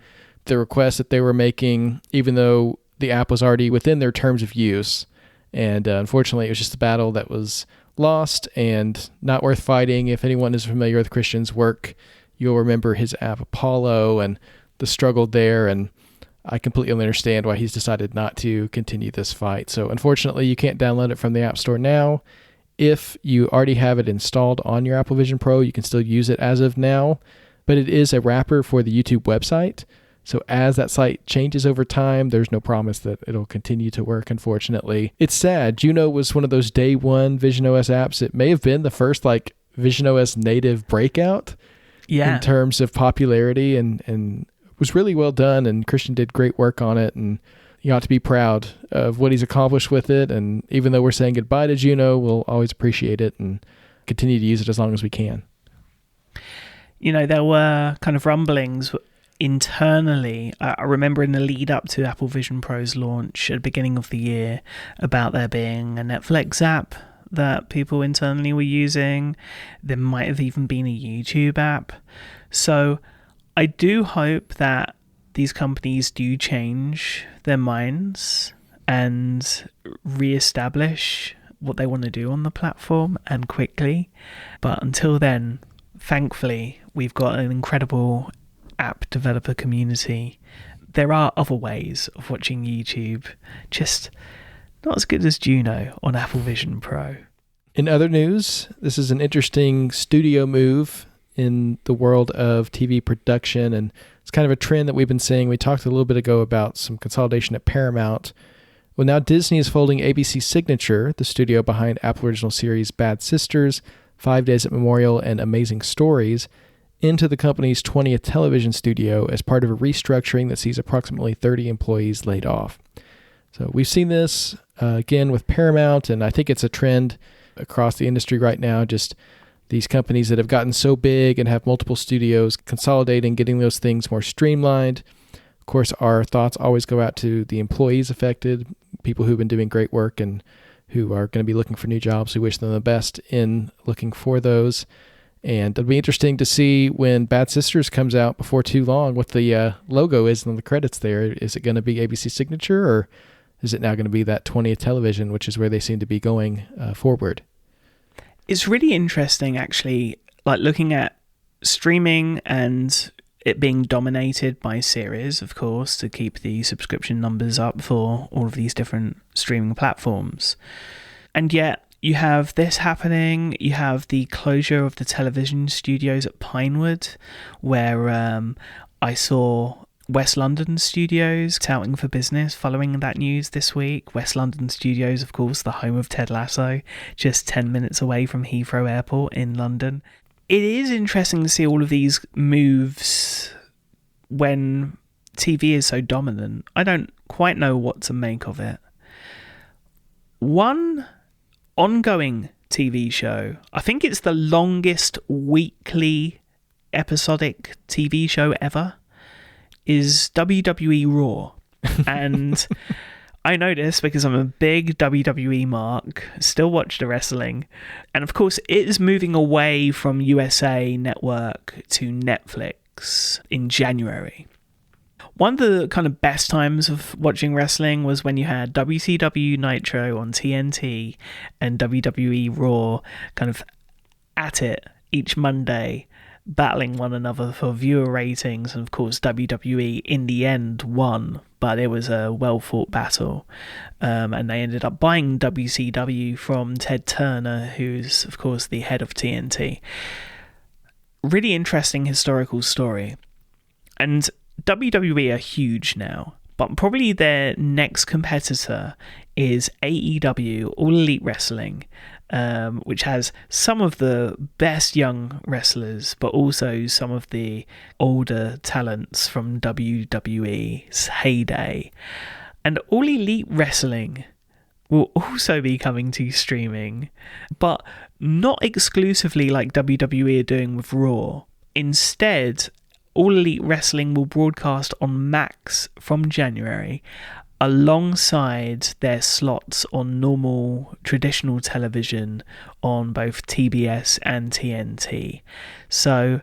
the requests that they were making, even though the app was already within their terms of use. And unfortunately, it was just a battle that was lost and not worth fighting. If anyone is familiar with Christian's work, you'll remember his app Apollo and the struggle there, and I completely understand why he's decided not to continue this fight. So unfortunately, you can't download it from the App Store now. If you already have it installed on your Apple Vision Pro, you can still use it as of now, but it is a wrapper for the YouTube website. So as that site changes over time, there's no promise that it'll continue to work, unfortunately. It's sad. Juno was one of those day one Vision OS apps. It may have been the first Vision OS native breakout in terms of popularity, and was really well done, and Christian did great work on it, and you ought to be proud of what he's accomplished with it. And even though we're saying goodbye to Juno, we'll always appreciate it and continue to use it as long as we can. There were kind of rumblings internally. I remember in the lead up to Apple Vision Pro's launch at the beginning of the year about there being a Netflix app that people internally were using. There might have even been a YouTube app. So I do hope that these companies do change their minds and reestablish what they want to do on the platform, and quickly. But until then, thankfully, we've got an incredible app developer community. There are other ways of watching YouTube, just not as good as Juno on Apple Vision Pro. In other news, this is an interesting studio move in the world of TV production, and it's kind of a trend that we've been seeing. We talked a little bit ago about some consolidation at Paramount. Well, now Disney is folding ABC Signature, the studio behind Apple original series Bad Sisters, 5 Days at Memorial, and Amazing Stories, into the company's 20th television studio as part of a restructuring that sees approximately 30 employees laid off. So we've seen this again with Paramount, and I think it's a trend across the industry right now, just these companies that have gotten so big and have multiple studios consolidating, getting those things more streamlined. Of course, our thoughts always go out to the employees affected, people who've been doing great work and who are going to be looking for new jobs. We wish them the best in looking for those. And it'll be interesting to see when Bad Sisters comes out before too long what the logo is on the credits there. Is it going to be ABC Signature, or is it now going to be that 20th television, which is where they seem to be going forward? It's really interesting, actually, looking at streaming and it being dominated by series, of course, to keep the subscription numbers up for all of these different streaming platforms. And yet you have this happening. You have the closure of the television studios at Pinewood, where I saw West London Studios touting for business following that news this week. West London Studios, of course, the home of Ted Lasso, just 10 minutes away from Heathrow Airport in London. It is interesting to see all of these moves when TV is so dominant. I don't quite know what to make of it. One ongoing TV show, I think it's the longest weekly episodic TV show ever, is WWE Raw. And I know this because I'm a big WWE mark, still watch the wrestling. And of course, it is moving away from USA Network to Netflix in January. One of the kind of best times of watching wrestling was when you had WCW Nitro on TNT and WWE Raw kind of at it each Monday, battling one another for viewer ratings. And of course, WWE in the end won, but it was a well-fought battle. And they ended up buying WCW from Ted Turner, who's, of course, the head of TNT. Really interesting historical story. And WWE are huge now, but probably their next competitor is AEW, All Elite Wrestling, which has some of the best young wrestlers, but also some of the older talents from WWE's heyday. And All Elite Wrestling will also be coming to streaming, but not exclusively like WWE are doing with Raw. Instead, All Elite Wrestling will broadcast on Max from January, alongside their slots on normal traditional television on both TBS and TNT. So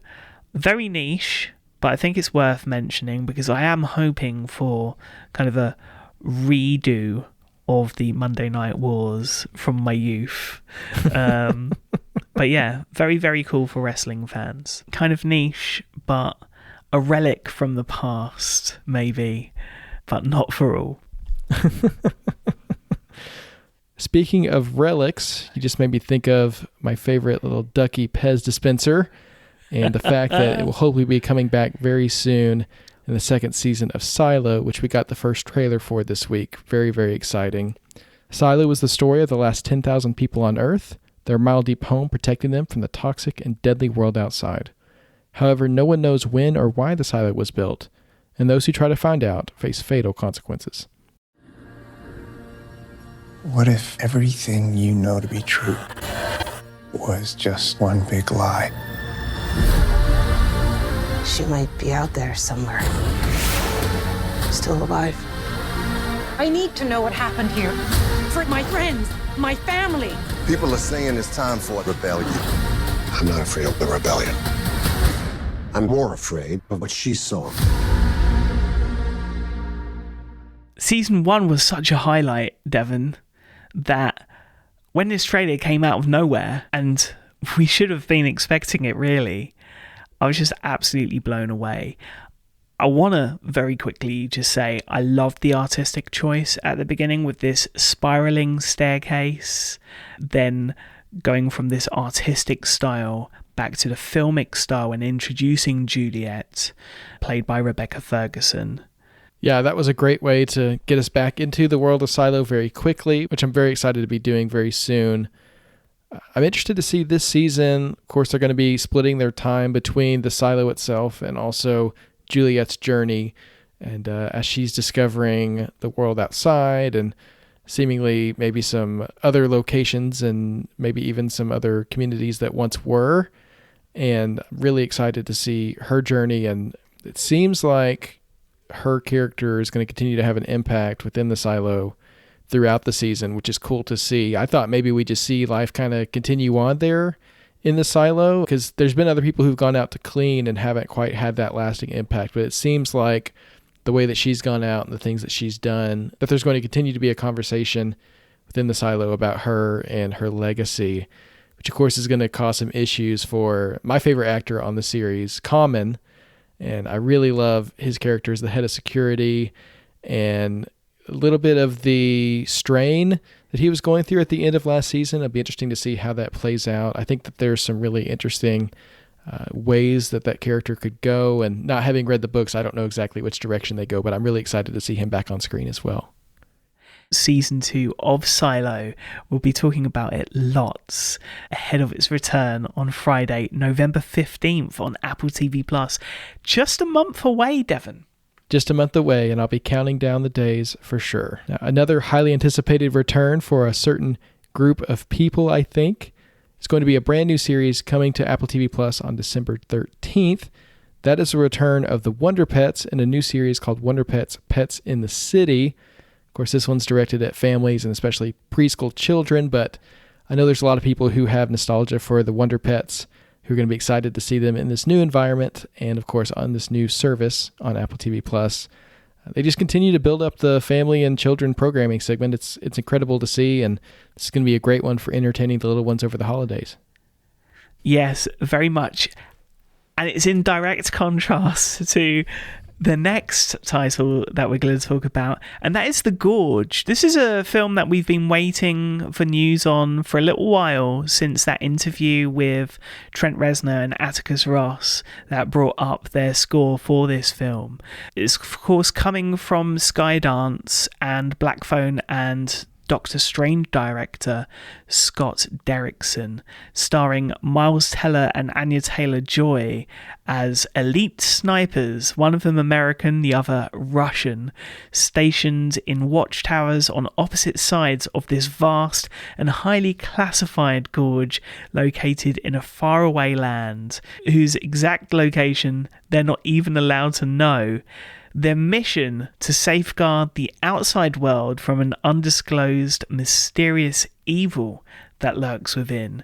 very niche, but I think it's worth mentioning because I am hoping for kind of a redo of the Monday Night Wars from my youth. But yeah, very, very cool for wrestling fans. Kind of niche, but a relic from the past, maybe, but not for all. Speaking of relics, you just made me think of my favorite little Ducky Pez dispenser and the fact that it will hopefully be coming back very soon in the second season of Silo, which we got the first trailer for this week. Very, very exciting. Silo was the story of the last 10,000 people on Earth, their mile-deep home protecting them from the toxic and deadly world outside. However, no one knows when or why the silo was built, and those who try to find out face fatal consequences. What if everything you know to be true was just one big lie? She might be out there somewhere, still alive. I need to know what happened here. For my friends, my family. People are saying it's time for a rebellion. I'm not afraid of the rebellion. I'm more afraid of what she saw. Season 1 was such a highlight, Devon, that when this trailer came out of nowhere, and we should have been expecting it really, I was just absolutely blown away. I want to very quickly just say I loved the artistic choice at the beginning with this spiraling staircase, then going from this artistic style back to the filmic style and introducing Juliet, played by Rebecca Ferguson. Yeah, that was a great way to get us back into the world of Silo very quickly, which I'm very excited to be doing very soon. I'm interested to see this season. Of course, they're going to be splitting their time between the Silo itself and also Juliet's journey, and as she's discovering the world outside and seemingly maybe some other locations and maybe even some other communities that once were. And I'm really excited to see her journey, and it seems like her character is going to continue to have an impact within the Silo throughout the season, which is cool to see. I thought maybe we just see life kind of continue on there in the Silo, because there's been other people who've gone out to clean and haven't quite had that lasting impact, but it seems like the way that she's gone out and the things that she's done, that there's going to continue to be a conversation within the Silo about her and her legacy, which of course is going to cause some issues for my favorite actor on the series, Common. And I really love his character as the head of security, and a little bit of the strain that he was going through at the end of last season. It'll be interesting to see how that plays out. I think that there's some really interesting ways that character could go. And not having read the books, I don't know exactly which direction they go, but I'm really excited to see him back on screen as well. Season 2 of Silo. We'll be talking about it lots ahead of its return on Friday, November 15th on Apple TV Plus. Just a month away, Devon. Just a month away, and I'll be counting down the days for sure. Now, another highly anticipated return for a certain group of people, I think. It's going to be a brand new series coming to Apple TV Plus on December 13th. That is the return of the Wonder Pets in a new series called Wonder Pets: Pets in the City. Of course, this one's directed at families and especially preschool children, but I know there's a lot of people who have nostalgia for the Wonder Pets who are going to be excited to see them in this new environment and, of course, on this new service on Apple TV+. They just continue to build up the family and children programming segment. It's incredible to see, and this is going to be a great one for entertaining the little ones over the holidays. Yes, very much. And it's in direct contrast to the next title that we're going to talk about, and that is The Gorge. This is a film that we've been waiting for news on for a little while, since that interview with Trent Reznor and Atticus Ross that brought up their score for this film. It's, of course, coming from Skydance and Black Phone and Doctor Strange director Scott Derrickson, starring Miles Teller and Anya Taylor-Joy as elite snipers, one of them American, the other Russian, stationed in watchtowers on opposite sides of this vast and highly classified gorge located in a faraway land, whose exact location they're not even allowed to know. Their mission to safeguard the outside world from an undisclosed, mysterious evil that lurks within.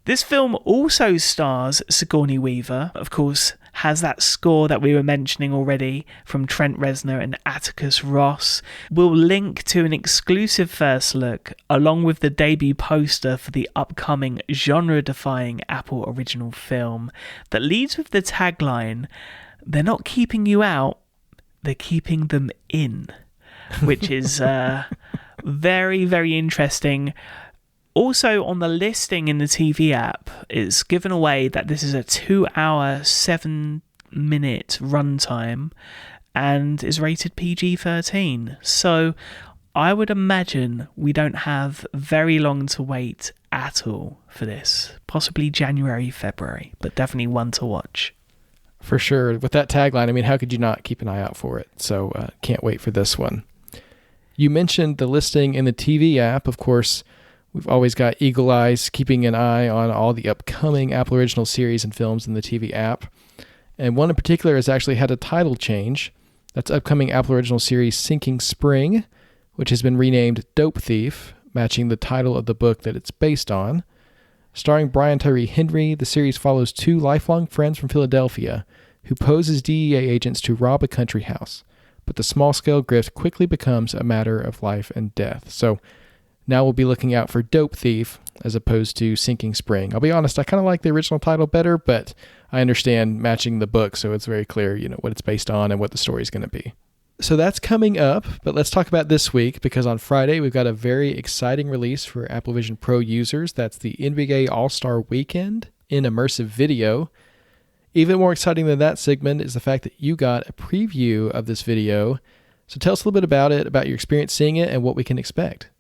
This film also stars Sigourney Weaver, of course, has that score that we were mentioning already from Trent Reznor and Atticus Ross. We'll link to an exclusive first look, along with the debut poster for the upcoming genre-defying Apple original film that leads with the tagline, "They're not keeping you out, they're keeping them in," which is very, very interesting. Also, on the listing in the TV app, it's given away that this is a 2-hour, 7-minute runtime and is rated PG-13. So I would imagine we don't have very long to wait at all for this. Possibly January, February, but definitely one to watch. For sure. With that tagline, I mean, how could you not keep an eye out for it? So can't wait for this one. You mentioned the listing in the TV app. Of course, we've always got eagle eyes keeping an eye on all the upcoming Apple original series and films in the TV app. And one in particular has actually had a title change. That's upcoming Apple original series Sinking Spring, which has been renamed Dope Thief, matching the title of the book that it's based on. Starring Brian Tyree Henry, the series follows two lifelong friends from Philadelphia who pose as DEA agents to rob a country house. But the small-scale grift quickly becomes a matter of life and death. So now we'll be looking out for Dope Thief as opposed to Sinking Spring. I'll be honest, I kind of like the original title better, but I understand matching the book, so it's very clear, what it's based on and what the story's going to be. So that's coming up, but let's talk about this week, because on Friday we've got a very exciting release for Apple Vision Pro users. That's the NBA All-Star Weekend in Immersive Video. Even more exciting than that, Sigmund, is the fact that you got a preview of this video. So tell us a little bit about it, about your experience seeing it, and what we can expect.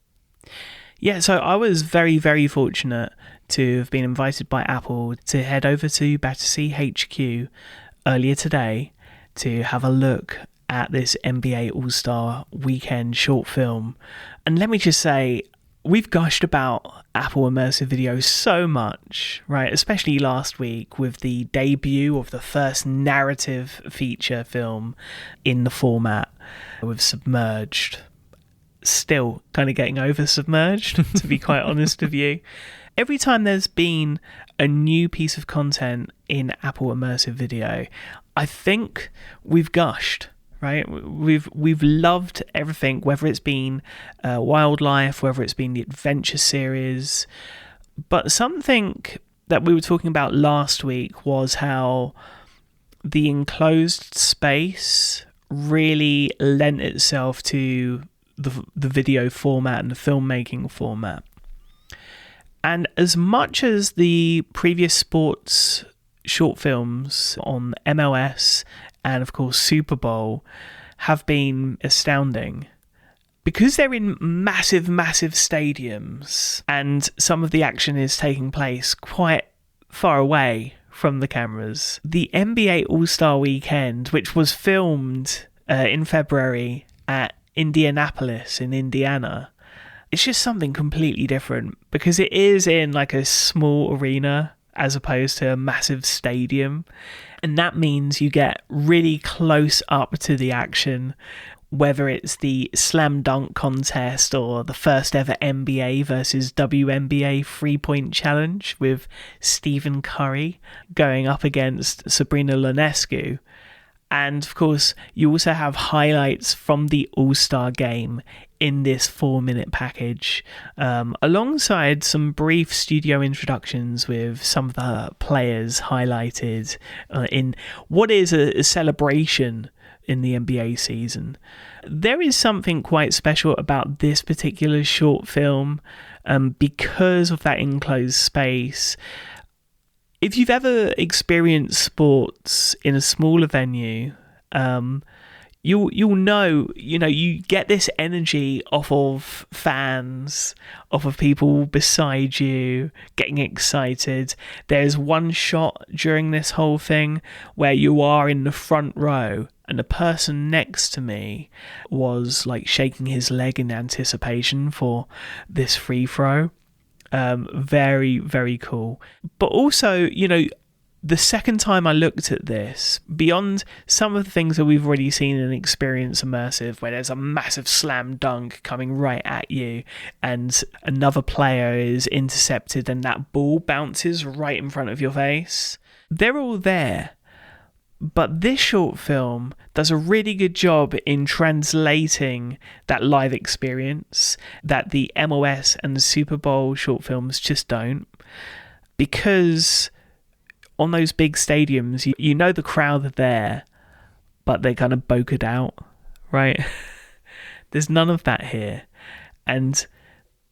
Yeah, so I was very, very fortunate to have been invited by Apple to head over to Battersea HQ earlier today to have a look at this NBA All-Star Weekend short film. And let me just say, we've gushed about Apple Immersive Video so much, right? Especially last week with the debut of the first narrative feature film in the format with Submerged. Still kind of getting over Submerged, to be quite honest with you. Every time there's been a new piece of content in Apple Immersive Video, I think we've gushed. Right, we've loved everything, whether it's been wildlife, whether it's been the adventure series. But something that we were talking about last week was how the enclosed space really lent itself to the video format and the filmmaking format. And as much as the previous sports short films on MLS and of course Super Bowl have been astounding. Because they're in massive, massive stadiums and some of the action is taking place quite far away from the cameras, the NBA All-Star Weekend, which was filmed in February at Indianapolis in Indiana, it's just something completely different because it is in like a small arena as opposed to a massive stadium. And that means you get really close up to the action, whether it's the slam dunk contest or the first ever NBA versus WNBA 3-point challenge with Stephen Curry going up against Sabrina Ionescu. And of course, you also have highlights from the All-Star game in this 4-minute package, alongside some brief studio introductions with some of the players highlighted in what is a celebration in the NBA season. There is something quite special about this particular short film because of that enclosed space. If you've ever experienced sports in a smaller venue, you'll know, you get this energy off of fans, off of people beside you getting excited. There's one shot during this whole thing where you are in the front row and the person next to me was like shaking his leg in anticipation for this free throw. Very, very cool. But also, the second time I looked at this, beyond some of the things that we've already seen in Experience Immersive, where there's a massive slam dunk coming right at you and another player is intercepted and that ball bounces right in front of your face, they're all there. But this short film does a really good job in translating that live experience that the MOS and the Super Bowl short films just don't. Because on those big stadiums, you know the crowd are there, but they're kind of bokeh out, right? There's none of that here. And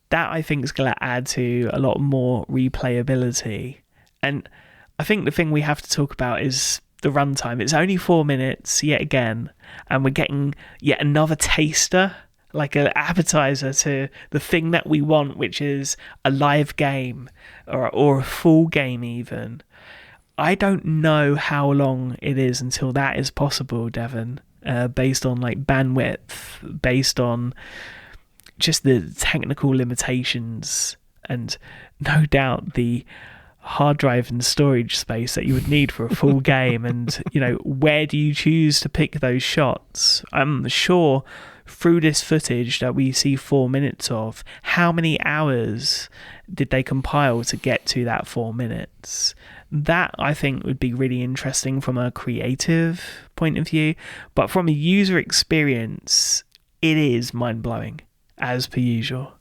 that, I think, is going to add to a lot more replayability. And I think the thing we have to talk about is the runtime. It's only 4 minutes yet again, and we're getting yet another taster, like an appetizer to the thing that we want, which is a live game or a full game even. I don't know how long it is until that is possible, Devon, based on like bandwidth, based on just the technical limitations, and no doubt the hard drive and storage space that you would need for a full game. And where do you choose to pick those shots? I'm sure through this footage that we see 4 minutes of, how many hours did they compile to get to that 4 minutes? That, I think, would be really interesting from a creative point of view, but from a user experience, it is mind-blowing, as per usual.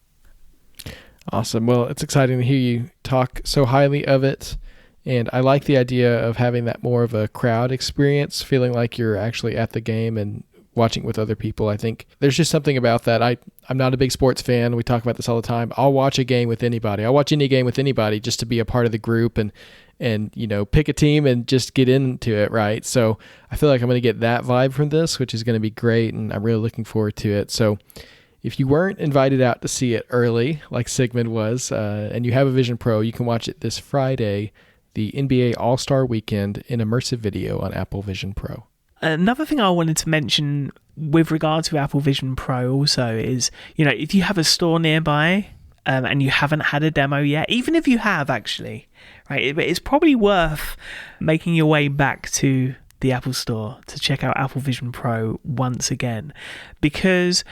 Awesome. Well, it's exciting to hear you talk so highly of it. And I like the idea of having that more of a crowd experience, feeling like you're actually at the game and watching with other people. I think there's just something about that. I'm not a big sports fan. We talk about this all the time. I'll watch a game with anybody. I'll watch any game with anybody just to be a part of the group and pick a team and just get into it, right? So I feel like I'm going to get that vibe from this, which is going to be great, and I'm really looking forward to it. So if you weren't invited out to see it early, like Sigmund was, and you have a Vision Pro, you can watch it this Friday, the NBA All-Star Weekend in immersive video on Apple Vision Pro. Another thing I wanted to mention with regard to Apple Vision Pro also is, if you have a store nearby and you haven't had a demo yet, even if you have actually, right, it's probably worth making your way back to the Apple Store to check out Apple Vision Pro once again, because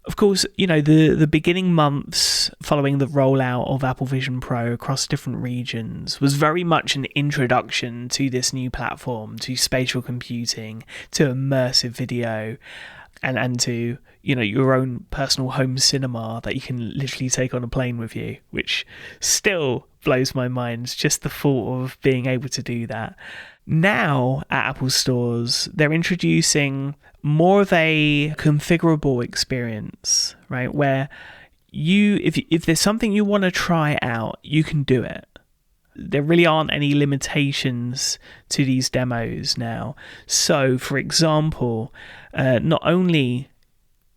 of course, the beginning months following the rollout of Apple Vision Pro across different regions was very much an introduction to this new platform, to spatial computing, to immersive video, and to, your own personal home cinema that you can literally take on a plane with you, which still blows my mind, just the thought of being able to do that. Now at Apple stores, they're introducing more of a configurable experience, right? Where if there's something you want to try out, you can do it. there really aren't any limitations to these demos now. So, for example, not only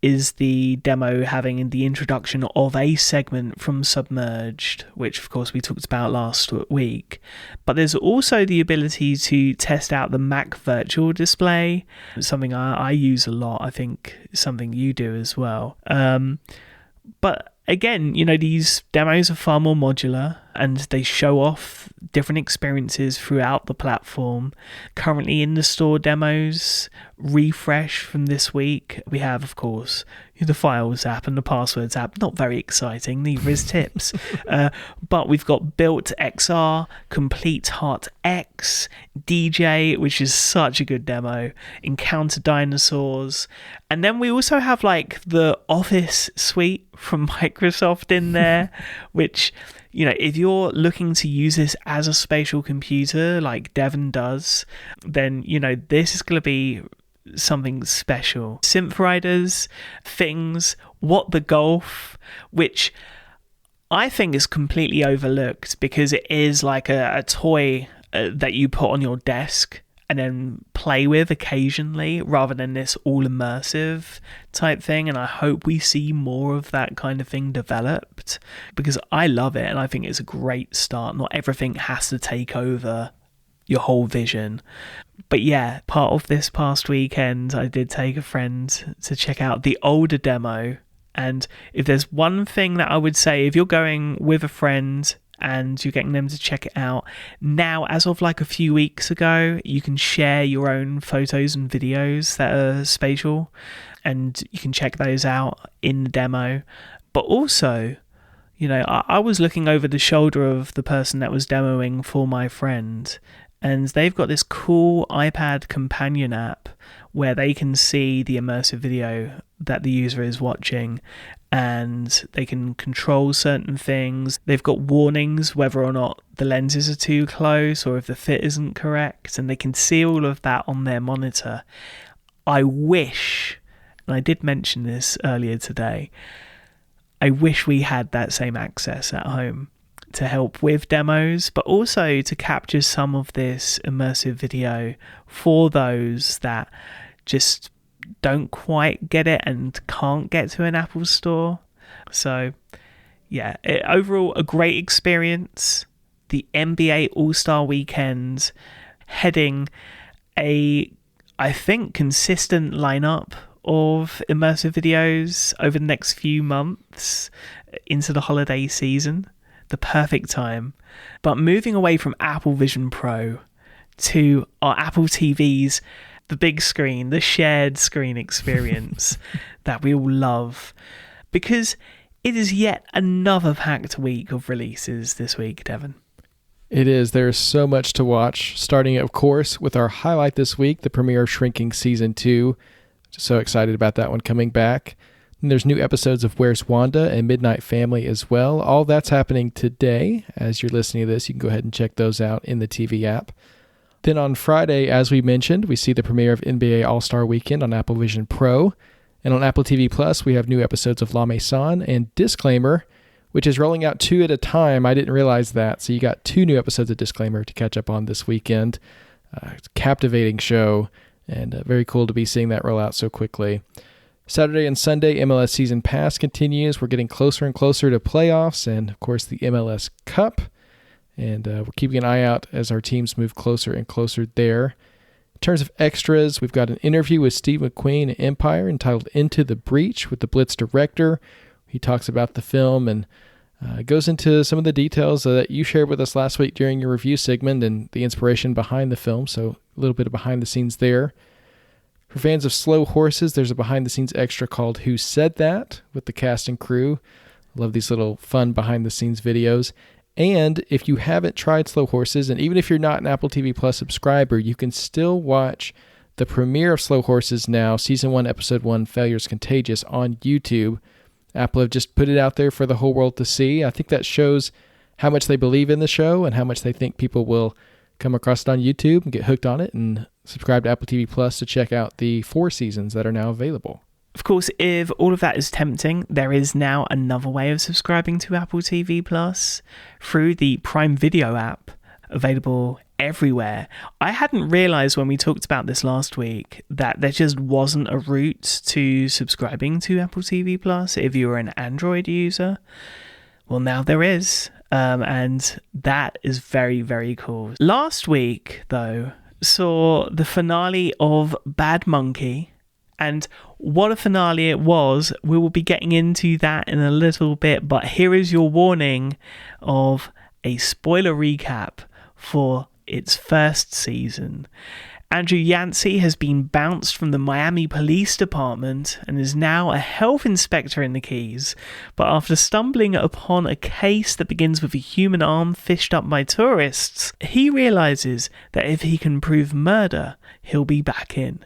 is the demo having the introduction of a segment from Submerged, which of course we talked about last week, but there's also the ability to test out the Mac virtual display, something I use a lot. I think something you do as well. But again, these demos are far more modular and they show off different experiences throughout the platform. Currently in the store demos, refresh from this week, we have, of course, the Files app and the Passwords app. Not very exciting, neither is Tips. But we've got Built XR, Complete Heart X, DJ, which is such a good demo, Encounter Dinosaurs. And then we also have the Office suite from Microsoft in there, which, if you're looking to use this as a spatial computer like Devon does, then, this is going to be something special. Synth Riders, Things, What the Golf, which I think is completely overlooked because it is like a toy that you put on your desk and then play with occasionally rather than this all immersive type thing. And I hope we see more of that kind of thing developed because I love it and I think it's a great start. Not everything has to take over your whole vision. But yeah, part of this past weekend, I did take a friend to check out the older demo. And if there's one thing that I would say, if you're going with a friend and you're getting them to check it out, now, as of a few weeks ago, you can share your own photos and videos that are spatial, and you can check those out in the demo. But also, I was looking over the shoulder of the person that was demoing for my friend, and they've got this cool iPad companion app where they can see the immersive video that the user is watching and they can control certain things. They've got warnings whether or not the lenses are too close or if the fit isn't correct, and they can see all of that on their monitor. I wish, and I did mention this earlier today, I wish we had that same access at home to help with demos, but also to capture some of this immersive video for those that just don't quite get it and can't get to an Apple store. So yeah, overall a great experience. The NBA All-Star Weekend heading I think consistent lineup of immersive videos over the next few months into the holiday season. The perfect time. But moving away from Apple Vision Pro to our Apple TVs, the big screen, the shared screen experience that we all love, because it is yet another packed week of releases this week, Devon. It is. There's so much to watch, starting, of course, with our highlight this week, the premiere of Shrinking Season 2. Just so excited about that one coming back. And there's new episodes of Where's Wanda and Midnight Family as well. All that's happening today. As you're listening to this, you can go ahead and check those out in the TV app. Then on Friday, as we mentioned, we see the premiere of NBA All-Star Weekend on Apple Vision Pro. And on Apple TV Plus, we have new episodes of La Maison and Disclaimer, which is rolling out 2 at a time. I didn't realize that. So you got 2 new episodes of Disclaimer to catch up on this weekend. It's a captivating show, and very cool to be seeing that roll out so quickly. Saturday and Sunday, MLS Season Pass continues. We're getting closer and closer to playoffs and, of course, the MLS Cup. And we're keeping an eye out as our teams move closer and closer there. In terms of extras, we've got an interview with Steve McQueen in Empire entitled Into the Breach with the Blitz director. He talks about the film and goes into some of the details that you shared with us last week during your review, Sigmund, and the inspiration behind the film. So a little bit of behind the scenes there. For fans of Slow Horses, there's a behind-the-scenes extra called Who Said That with the cast and crew. I love these little fun behind-the-scenes videos. And if you haven't tried Slow Horses, and even if you're not an Apple TV Plus subscriber, you can still watch the premiere of Slow Horses now, Season 1, Episode 1, Failure's Contagious, on YouTube. Apple have just put it out there for the whole world to see. I think that shows how much they believe in the show and how much they think people will come across it on YouTube and get hooked on it and subscribe to Apple TV Plus to check out the 4 seasons that are now available. Of course, if all of that is tempting, there is now another way of subscribing to Apple TV Plus through the Prime Video app, available everywhere. I hadn't realized when we talked about this last week that there just wasn't a route to subscribing to Apple TV Plus if you were an Android user. Well, now there is, and that is very, very cool. Last week, though, saw the finale of Bad Monkey. And what a finale it was. We will be getting into that in a little bit, but here is your warning of a spoiler recap for its first season. Andrew Yancey has been bounced from the Miami Police Department and is now a health inspector in the Keys, but after stumbling upon a case that begins with a human arm fished up by tourists, he realizes that if he can prove murder, he'll be back in.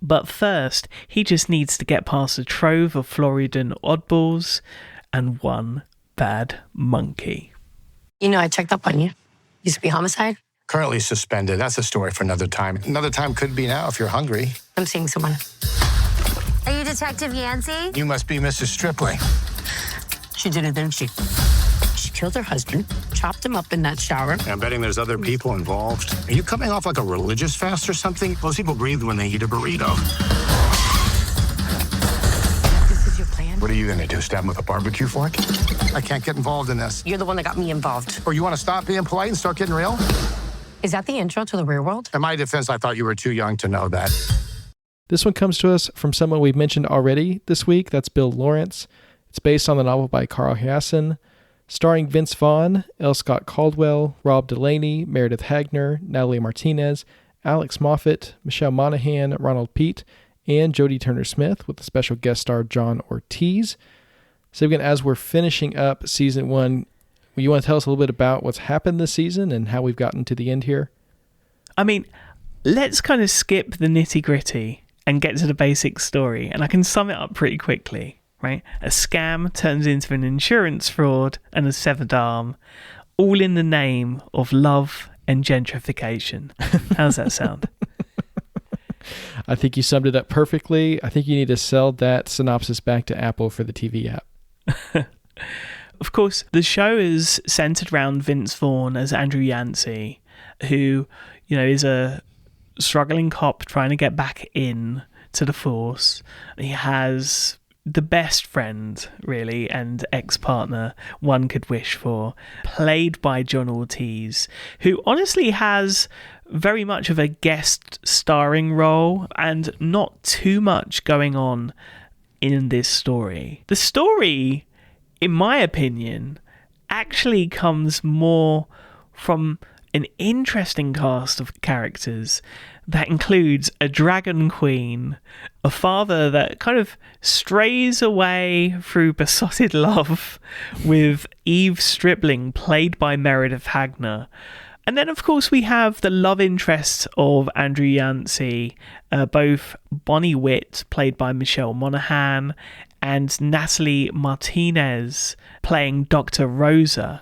But first, he just needs to get past a trove of Floridan oddballs and one bad monkey. You know, I checked up on you. Used to be homicide. Currently suspended. That's a story for another time. Another time could be now if you're hungry. I'm seeing someone. Are you Detective Yancey? You must be Mrs. Stripling. She did it, didn't she? She killed her husband, chopped him up in that shower. I'm betting there's other people involved. Are you coming off like a religious fast or something? Most people breathe when they eat a burrito. This is your plan? What are you going to do, stab him with a barbecue fork? I can't get involved in this. You're the one that got me involved. Or you want to stop being polite and start getting real? Is that the intro to the real world? In my defense, I thought you were too young to know that. This one comes to us from someone we've mentioned already this week. That's Bill Lawrence. It's based on the novel by Carl Hiaasen, starring Vince Vaughn, L. Scott Caldwell, Rob Delaney, Meredith Hagner, Natalie Martinez, Alex Moffat, Michelle Monaghan, Ronald Pete, and Jodie Turner-Smith, with a special guest star John Ortiz. So again, as we're finishing up season 1, you want to tell us a little bit about what's happened this season and how we've gotten to the end here? I mean, let's kind of skip the nitty-gritty and get to the basic story, and I can sum it up pretty quickly, right? A scam turns into an insurance fraud and a severed arm, all in the name of love and gentrification. How's that sound? I think you summed it up perfectly. I think you need to sell that synopsis back to Apple for the TV app. Of course, the show is centered around Vince Vaughn as Andrew Yancey, who, you know, is a struggling cop trying to get back in to the force. He has the best friend, really, and ex-partner one could wish for, played by John Ortiz, who honestly has very much of a guest starring role and not too much going on in this story. The story, in my opinion, actually comes more from an interesting cast of characters that includes a dragon queen, a father that kind of strays away through besotted love with Eve Stripling, played by Meredith Hagner. And then, of course, we have the love interests of Andrew Yancey, both Bonnie Witt, played by Michelle Monaghan, and Natalie Martinez, playing Dr. Rosa.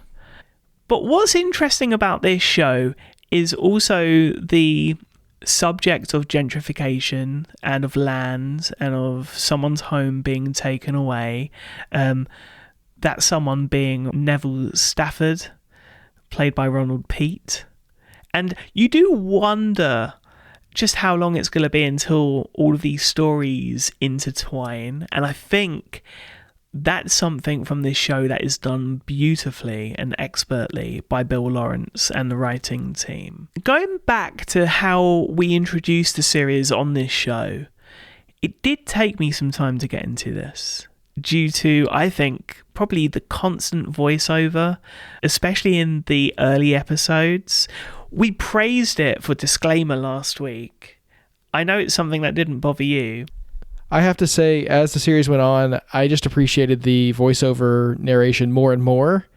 But what's interesting about this show is also the subject of gentrification and of land and of someone's home being taken away. That someone being Neville Stafford, played by Ronald Pete. And you do wonder just how long it's going to be until all of these stories intertwine. And I think that's something from this show that is done beautifully and expertly by Bill Lawrence and the writing team. Going back to how we introduced the series on this show, it did take me some time to get into this, due to, I think, probably the constant voiceover, especially in the early episodes. We praised it for disclaimer last week. I know it's something that didn't bother you. I have to say, as the series went on, I just appreciated the voiceover narration more and more.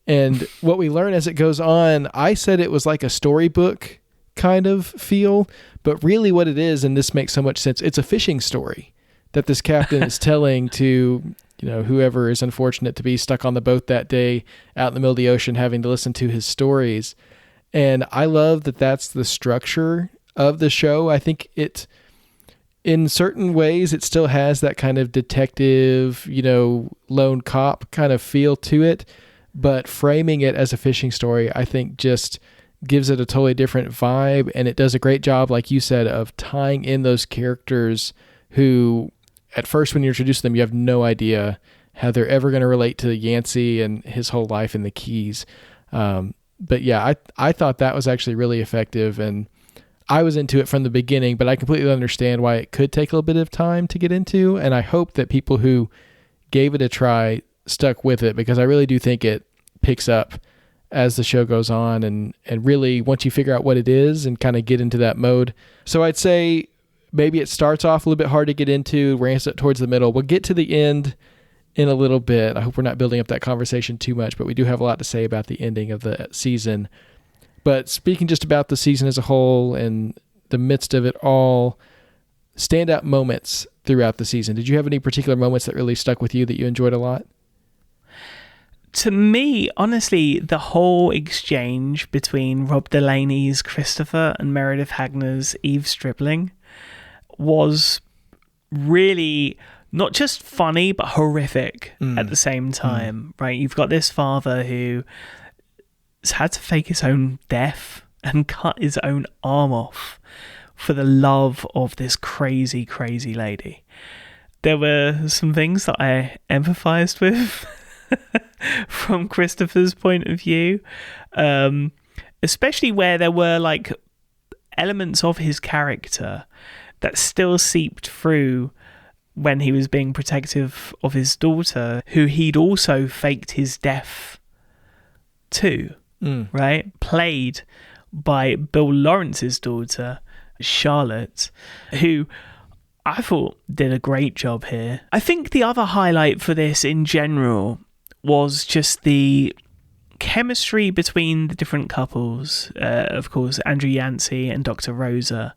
And what we learn as it goes on, I said it was like a storybook kind of feel, but really what it is, and this makes so much sense, it's a fishing story that this captain is telling to, you know, whoever is unfortunate to be stuck on the boat that day out in the middle of the ocean having to listen to his stories. And I love that that's the structure of the show. I think in certain ways, it still has that kind of detective, lone cop kind of feel to it. But framing it as a fishing story, I think just gives it a totally different vibe. And it does a great job, like you said, of tying in those characters who, at first when you introduce them, you have no idea how they're ever going to relate to Yancey and his whole life in the Keys. But yeah, I thought that was actually really effective. And I was into it from the beginning, but I completely understand why it could take a little bit of time to get into. And I hope that people who gave it a try stuck with it, because I really do think it picks up as the show goes on, and really once you figure out what it is and kind of get into that mode. So I'd say maybe it starts off a little bit hard to get into, ramps up towards the middle. We'll get to the end in a little bit. I hope we're not building up that conversation too much, but we do have a lot to say about the ending of the season. But speaking just about the season as a whole and the midst of it all, standout moments throughout the season. Did you have any particular moments that really stuck with you that you enjoyed a lot? To me, honestly, the whole exchange between Rob Delaney's Christopher and Meredith Hagner's Eve Stribling was really not just funny, but horrific at the same time, right? You've got this father who has had to fake his own death and cut his own arm off for the love of this crazy, crazy lady. There were some things that I empathized with from Christopher's point of view, especially where there were like elements of his character that still seeped through when he was being protective of his daughter, who he'd also faked his death to, right? Played by Bill Lawrence's daughter, Charlotte, who I thought did a great job here. I think the other highlight for this in general was just the chemistry between the different couples, of course, Andrew Yancey and Dr. Rosa,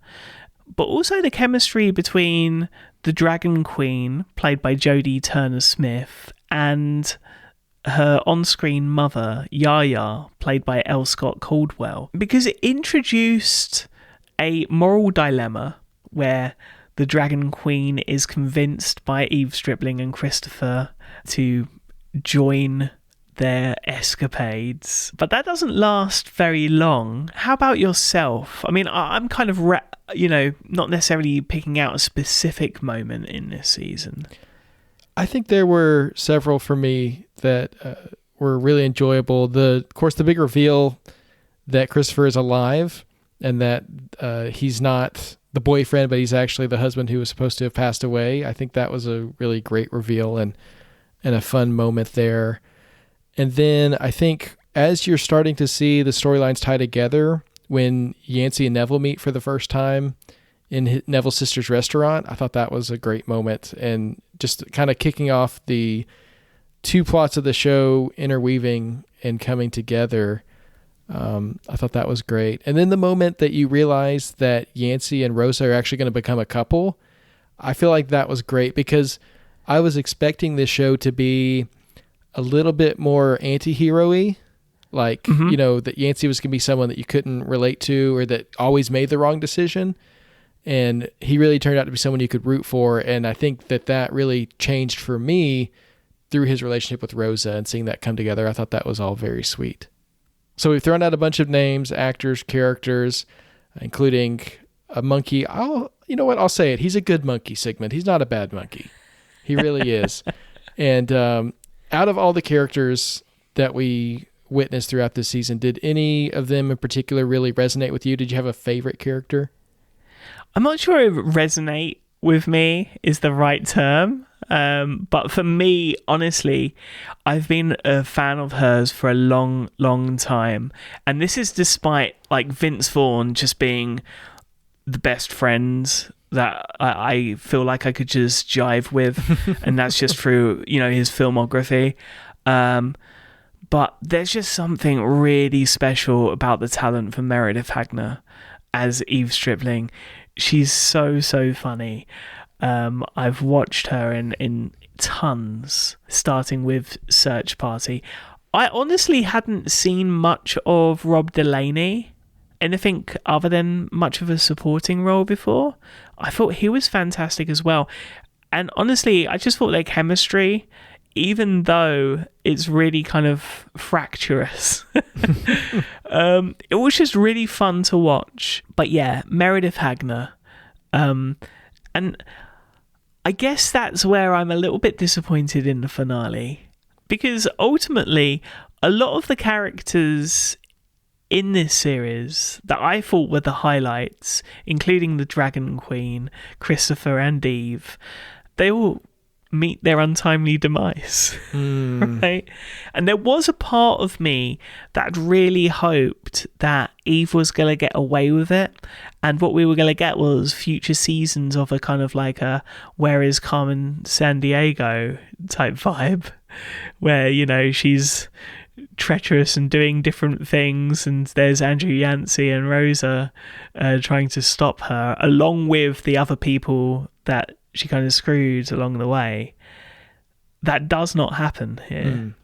but also the chemistry between the Dragon Queen, played by Jodie Turner-Smith, and her on-screen mother, Yaya, played by L. Scott Caldwell, because it introduced a moral dilemma where the Dragon Queen is convinced by Eve Stribling and Christopher to join their escapades, but that doesn't last very long. How about yourself? I mean, I'm kind of not necessarily picking out a specific moment in this season. I think there were several for me that were really enjoyable. Of course, the big reveal that Christopher is alive and that he's not the boyfriend, but he's actually the husband who was supposed to have passed away. I think that was a really great reveal and a fun moment there. And then I think as you're starting to see the storylines tie together, when Yancey and Neville meet for the first time in Neville's sister's restaurant, I thought that was a great moment, and just kind of kicking off the two plots of the show interweaving and coming together. I thought that was great. And then the moment that you realize that Yancey and Rosa are actually going to become a couple, I feel like that was great, because I was expecting this show to be a little bit more anti-hero-y, like, that Yancey was going to be someone that you couldn't relate to or that always made the wrong decision. And he really turned out to be someone you could root for. And I think that really changed for me through his relationship with Rosa and seeing that come together. I thought that was all very sweet. So we've thrown out a bunch of names, actors, characters, including a monkey. You know what? I'll say it. He's a good monkey, Sigmund. He's not a bad monkey. He really is. And out of all the characters that we witnessed throughout this season, did any of them in particular really resonate with you? Did you have a favorite character? I'm not sure if resonate with me is the right term. But for me, honestly, I've been a fan of hers for a long, long time. And this is despite like Vince Vaughn just being the best friend that I feel like I could just jive with. And that's just through, his filmography. But there's just something really special about the talent for Meredith Hagner as Eve Stribling. She's so, so funny. I've watched her in tons, starting with Search Party. I honestly hadn't seen much of Rob Delaney anything other than much of a supporting role before. I thought he was fantastic as well. And honestly, I just thought their chemistry, even though it's really kind of fractious, it was just really fun to watch. But yeah, Meredith Hagner. And I guess that's where I'm a little bit disappointed in the finale. Because ultimately, a lot of the characters in this series that I thought were the highlights, including the Dragon Queen, Christopher and Eve, they all meet their untimely demise, right? And there was a part of me that really hoped that Eve was going to get away with it, and what we were going to get was future seasons of a kind of like a Where is Carmen Sandiego type vibe, where, you know, she's treacherous and doing different things, and there's Andrew Yancey and Rosa trying to stop her, along with the other people that she kind of screwed along the way. That does not happen here.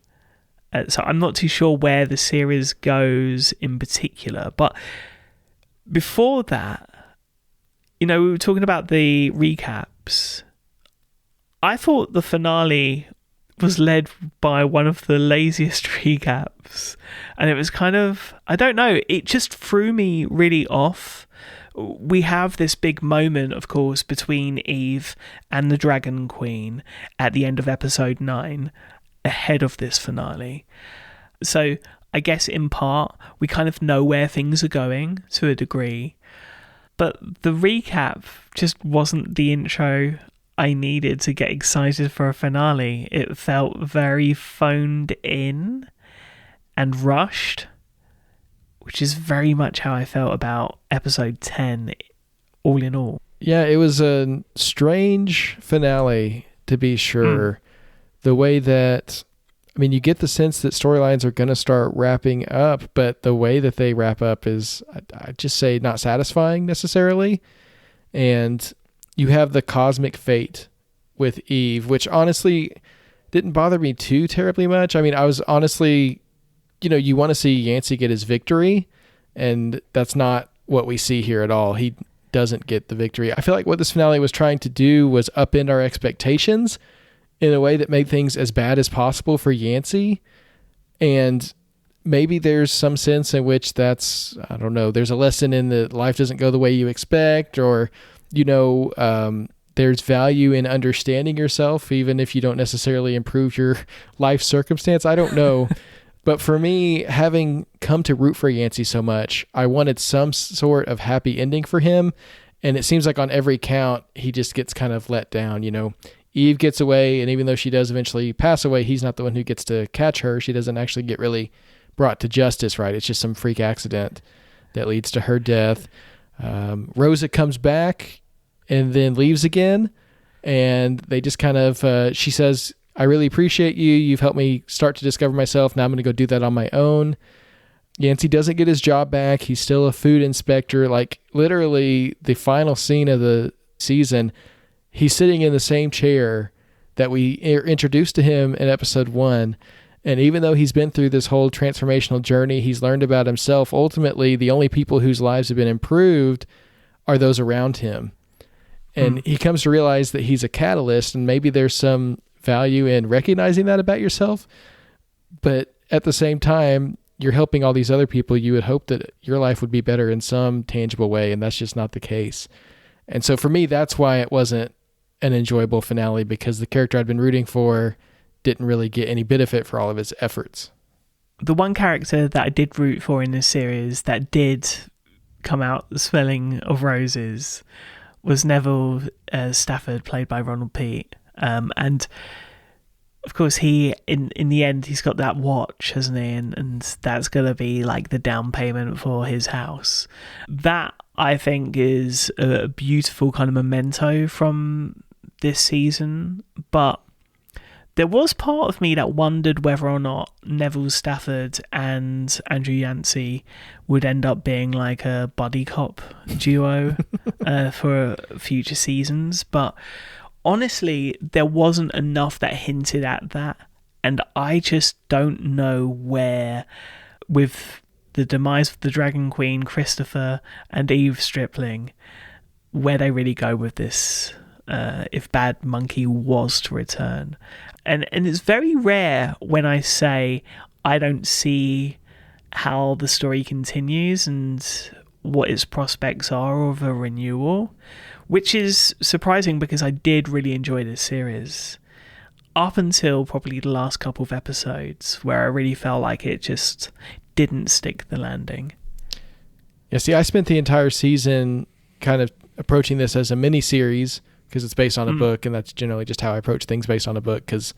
So I'm not too sure where the series goes in particular. But before that, you know, we were talking about the recaps. I thought the finale was led by one of the laziest recaps. And it was kind of, I don't know, it just threw me really off. We have this big moment, of course, between Eve and the Dragon Queen at the end of episode 9, ahead of this finale. So I guess in part, we kind of know where things are going to a degree. But the recap just wasn't the intro I needed to get excited for a finale. It felt very phoned in and rushed, which is very much how I felt about episode 10, all in all. Yeah, it was a strange finale, to be sure. The way that, I mean, you get the sense that storylines are going to start wrapping up, but the way that they wrap up is, I'd just say, not satisfying necessarily. And you have the cosmic fate with Eve, which honestly didn't bother me too terribly much. I mean, I was honestly, you know, you want to see Yancey get his victory, and that's not what we see here at all. He doesn't get the victory. I feel like what this finale was trying to do was upend our expectations in a way that made things as bad as possible for Yancey. And maybe there's some sense in which that's, I don't know, there's a lesson in that life doesn't go the way you expect, or, you know, there's value in understanding yourself, even if you don't necessarily improve your life circumstance. I don't know. But for me, having come to root for Yancey so much, I wanted some sort of happy ending for him. And it seems like on every count, he just gets kind of let down. You know, Eve gets away, and even though she does eventually pass away, he's not the one who gets to catch her. She doesn't actually get really brought to justice, right? It's just some freak accident that leads to her death. Rosa comes back and then leaves again. And they just kind of, she says, I really appreciate you. You've helped me start to discover myself. Now I'm going to go do that on my own. Yancey doesn't get his job back. He's still a food inspector. Like, literally, the final scene of the season, he's sitting in the same chair that we introduced to him in episode 1. And even though he's been through this whole transformational journey, he's learned about himself. Ultimately, the only people whose lives have been improved are those around him. And he comes to realize that he's a catalyst, and maybe there's some value in recognizing that about yourself. But at the same time, you're helping all these other people. You would hope that your life would be better in some tangible way, and that's just not the case. And so for me, that's why it wasn't an enjoyable finale, because the character I'd been rooting for didn't really get any benefit for all of his efforts. The one character that I did root for in this series that did come out smelling of roses was Neville Stafford, played by Ronald Peet. And of course, he in the end, he's got that watch, hasn't he? And that's going to be like the down payment for his house. That, I think, is a beautiful kind of memento from this season. But there was part of me that wondered whether or not Neville Stafford and Andrew Yancey would end up being like a buddy cop duo for future seasons. But honestly, there wasn't enough that hinted at that. And I just don't know where, with the demise of the Dragon Queen, Christopher, and Eve Stripling, where they really go with this, if Bad Monkey was to return. And it's very rare when I say I don't see how the story continues and what its prospects are of a renewal, which is surprising because I did really enjoy this series up until probably the last couple of episodes, where I really felt like it just didn't stick the landing. Yeah, see, I spent the entire season kind of approaching this as a mini series because it's based on a book, and that's generally just how I approach things based on a book, because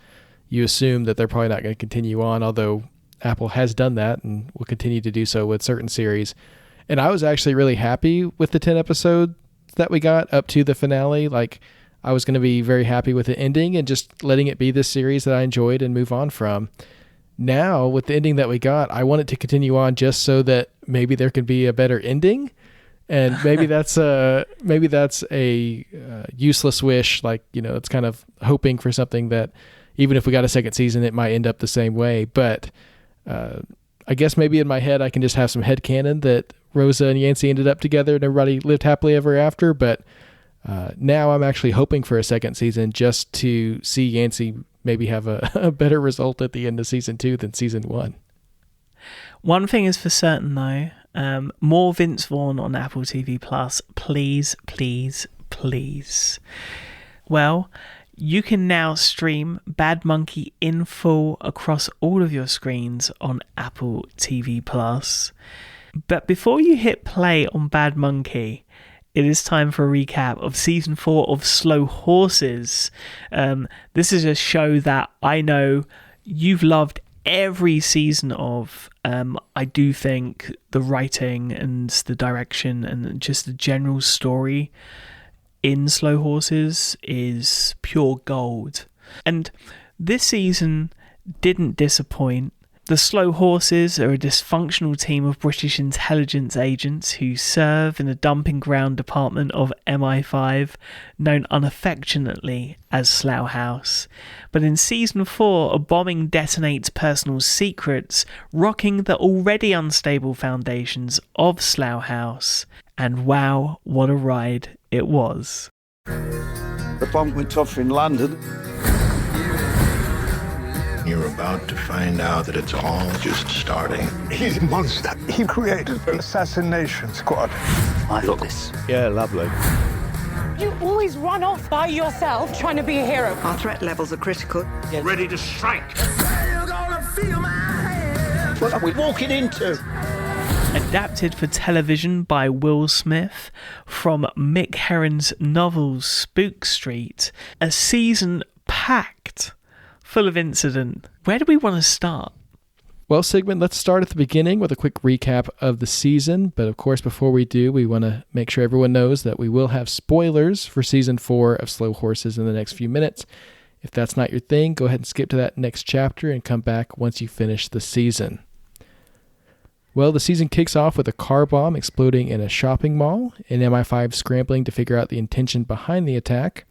you assume that they're probably not going to continue on, although Apple has done that and will continue to do so with certain series. And I was actually really happy with the 10 episodes that we got up to the finale. Like, I was going to be very happy with the ending and just letting it be this series that I enjoyed and move on from. Now, with the ending that we got, I want it to continue on just so that maybe there could be a better ending. And maybe that's a useless wish. Like, you know, it's kind of hoping for something that even if we got a second season, it might end up the same way. But I guess maybe in my head, I can just have some headcanon that Rosa and Yancey ended up together and everybody lived happily ever after. But now I'm actually hoping for a second season just to see Yancey maybe have a better result at the end of season 2 than season 1. One thing is for certain, though. More Vince Vaughn on Apple TV Plus. Please, please, please. Well, you can now stream Bad Monkey in full across all of your screens on Apple TV Plus. But before you hit play on Bad Monkey, it is time for a recap of season 4 of Slow Horses. This is a show that I know you've loved every season of. I do think the writing and the direction and just the general story in Slow Horses is pure gold. And this season didn't disappoint. The Slow Horses are a dysfunctional team of British intelligence agents who serve in the dumping ground department of MI5, known unaffectionately as Slough House. But in season 4, a bombing detonates personal secrets, rocking the already unstable foundations of Slough House. And wow, what a ride it was. The bomb went off in London. You're about to find out that it's all just starting. He's a monster. He created an assassination squad. I got this. Yeah, lovely. You always run off by yourself trying to be a hero. Our threat levels are critical. Ready to strike. What are we walking into? Adapted for television by Will Smith from Mick Herron's novel Spook Street, a season packed full of incident. Where do we want to start? Well, Sigmund, let's start at the beginning with a quick recap of the season. But of course, before we do, we want to make sure everyone knows that we will have spoilers for season 4 of Slow Horses in the next few minutes. If that's not your thing, go ahead and skip to that next chapter and come back once you finish the season. Well, the season kicks off with a car bomb exploding in a shopping mall, and MI5 scrambling to figure out the intention behind the attack.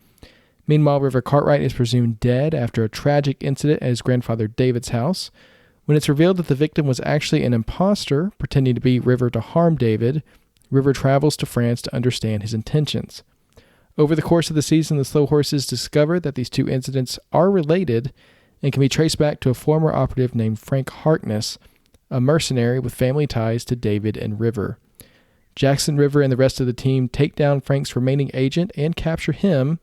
Meanwhile, River Cartwright is presumed dead after a tragic incident at his grandfather David's house. When it's revealed that the victim was actually an imposter pretending to be River to harm David, River travels to France to understand his intentions. Over the course of the season, the Slow Horses discover that these two incidents are related and can be traced back to a former operative named Frank Harkness, a mercenary with family ties to David and River. Jackson, River, and the rest of the team take down Frank's remaining agent and capture him,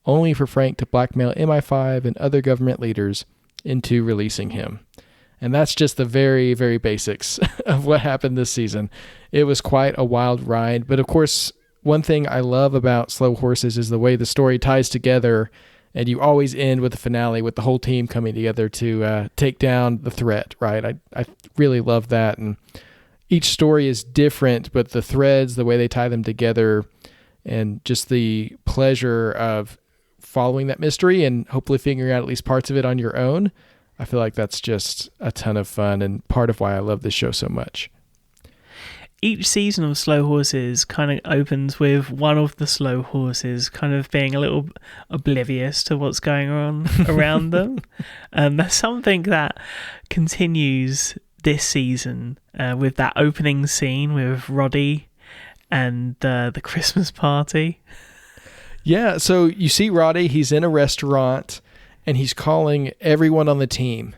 only for Frank to blackmail MI5 and other government leaders into releasing him. And that's just the very, very basics of what happened this season. It was quite a wild ride. But of course, one thing I love about Slow Horses is the way the story ties together, and you always end with the finale with the whole team coming together to take down the threat, right? I really love that. And each story is different, but the threads, the way they tie them together, and just the pleasure of following that mystery and hopefully figuring out at least parts of it on your own, I feel like that's just a ton of fun and part of why I love this show so much. Each season of Slow Horses kind of opens with one of the slow horses kind of being a little oblivious to what's going on around them. That's something that continues this season with that opening scene with Roddy and the Christmas party. Yeah, so you see Roddy, he's in a restaurant, and he's calling everyone on the team.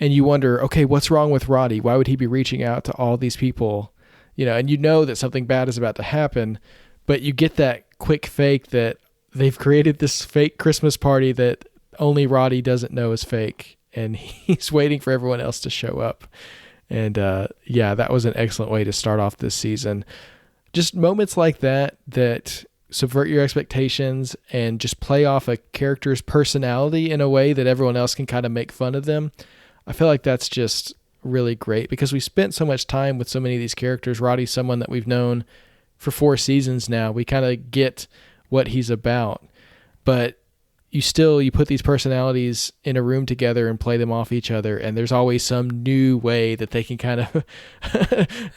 And you wonder, okay, what's wrong with Roddy? Why would he be reaching out to all these people? And you know that something bad is about to happen, but you get that quick fake that they've created this fake Christmas party that only Roddy doesn't know is fake, and he's waiting for everyone else to show up. And that was an excellent way to start off this season. Just moments like that subvert your expectations and just play off a character's personality in a way that everyone else can kind of make fun of them. I feel like that's just really great because we spent so much time with so many of these characters. Roddy's someone that we've known for 4 seasons now. We kind of get what he's about, but you put these personalities in a room together and play them off each other, and there's always some new way that they can kind of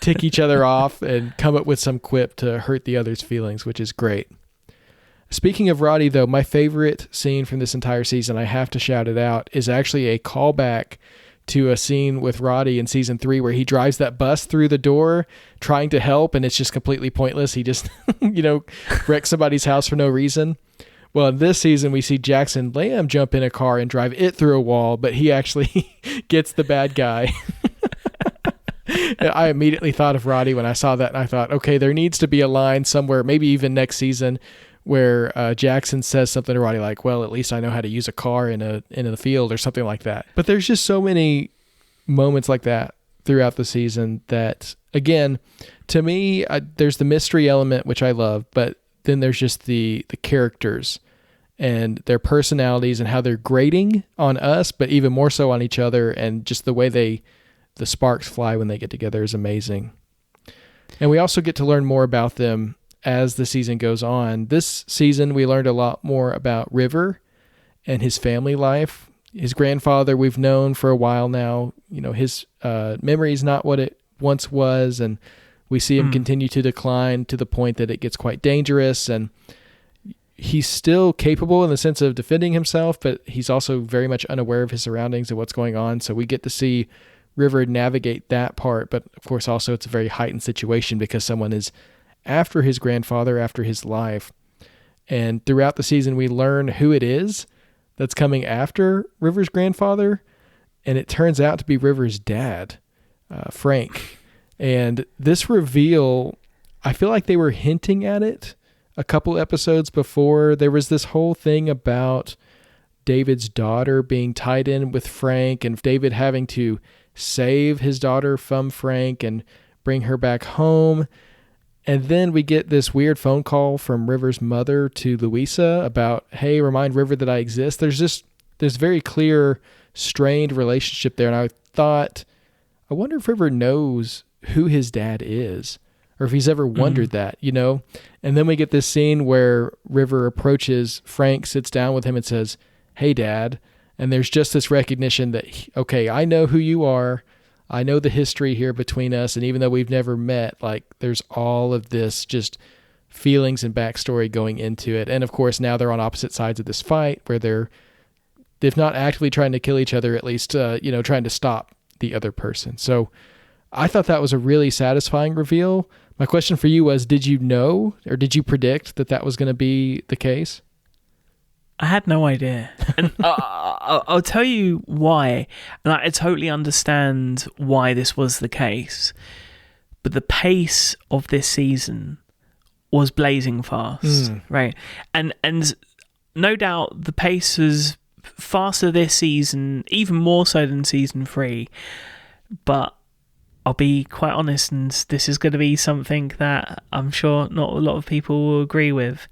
tick each other off and come up with some quip to hurt the other's feelings, which is great. Speaking of Roddy, though, my favorite scene from this entire season, I have to shout it out, is actually a callback to a scene with Roddy in season 3 where he drives that bus through the door trying to help, and it's just completely pointless. He just, wrecks somebody's house for no reason. Well, in this season, we see Jackson Lamb jump in a car and drive it through a wall, but he actually gets the bad guy. I immediately thought of Roddy when I saw that, and I thought, okay, there needs to be a line somewhere, maybe even next season, where Jackson says something to Roddy like, well, at least I know how to use a car in the field or something like that. But there's just so many moments like that throughout the season that, again, to me, there's the mystery element, which I love, but then there's just the characters and their personalities and how they're grating on us, but even more so on each other, and just the way the sparks fly when they get together is amazing. And we also get to learn more about them as the season goes on. This season, we learned a lot more about River and his family life. His grandfather we've known for a while now. His memory is not what it once was, and we see him continue to decline to the point that it gets quite dangerous, and he's still capable in the sense of defending himself, but he's also very much unaware of his surroundings and what's going on. So we get to see River navigate that part, but of course also it's a very heightened situation because someone is after his grandfather, after his life. And throughout the season, we learn who it is that's coming after River's grandfather, and it turns out to be River's dad, Frank. And this reveal, I feel like they were hinting at it a couple episodes before. There was this whole thing about David's daughter being tied in with Frank and David having to save his daughter from Frank and bring her back home. And then we get this weird phone call from River's mother to Louisa about, hey, remind River that I exist. There's just this very clear, strained relationship there. And I thought, I wonder if River knows who his dad is, or if he's ever wondered that, And then we get this scene where River approaches Frank, sits down with him and says, hey, Dad. And there's just this recognition that, okay, I know who you are. I know the history here between us. And even though we've never met, there's all of this just feelings and backstory going into it. And of course, now they're on opposite sides of this fight where they've not actively trying to kill each other, at least, trying to stop the other person. So I thought that was a really satisfying reveal. My question for you was, did you know, or did you predict that was going to be the case? I had no idea. And I'll tell you why. And I totally understand why this was the case. But the pace of this season was blazing fast, right? And no doubt the pace was faster this season, even more so than season 3. But I'll be quite honest, and this is going to be something that I'm sure not a lot of people will agree with.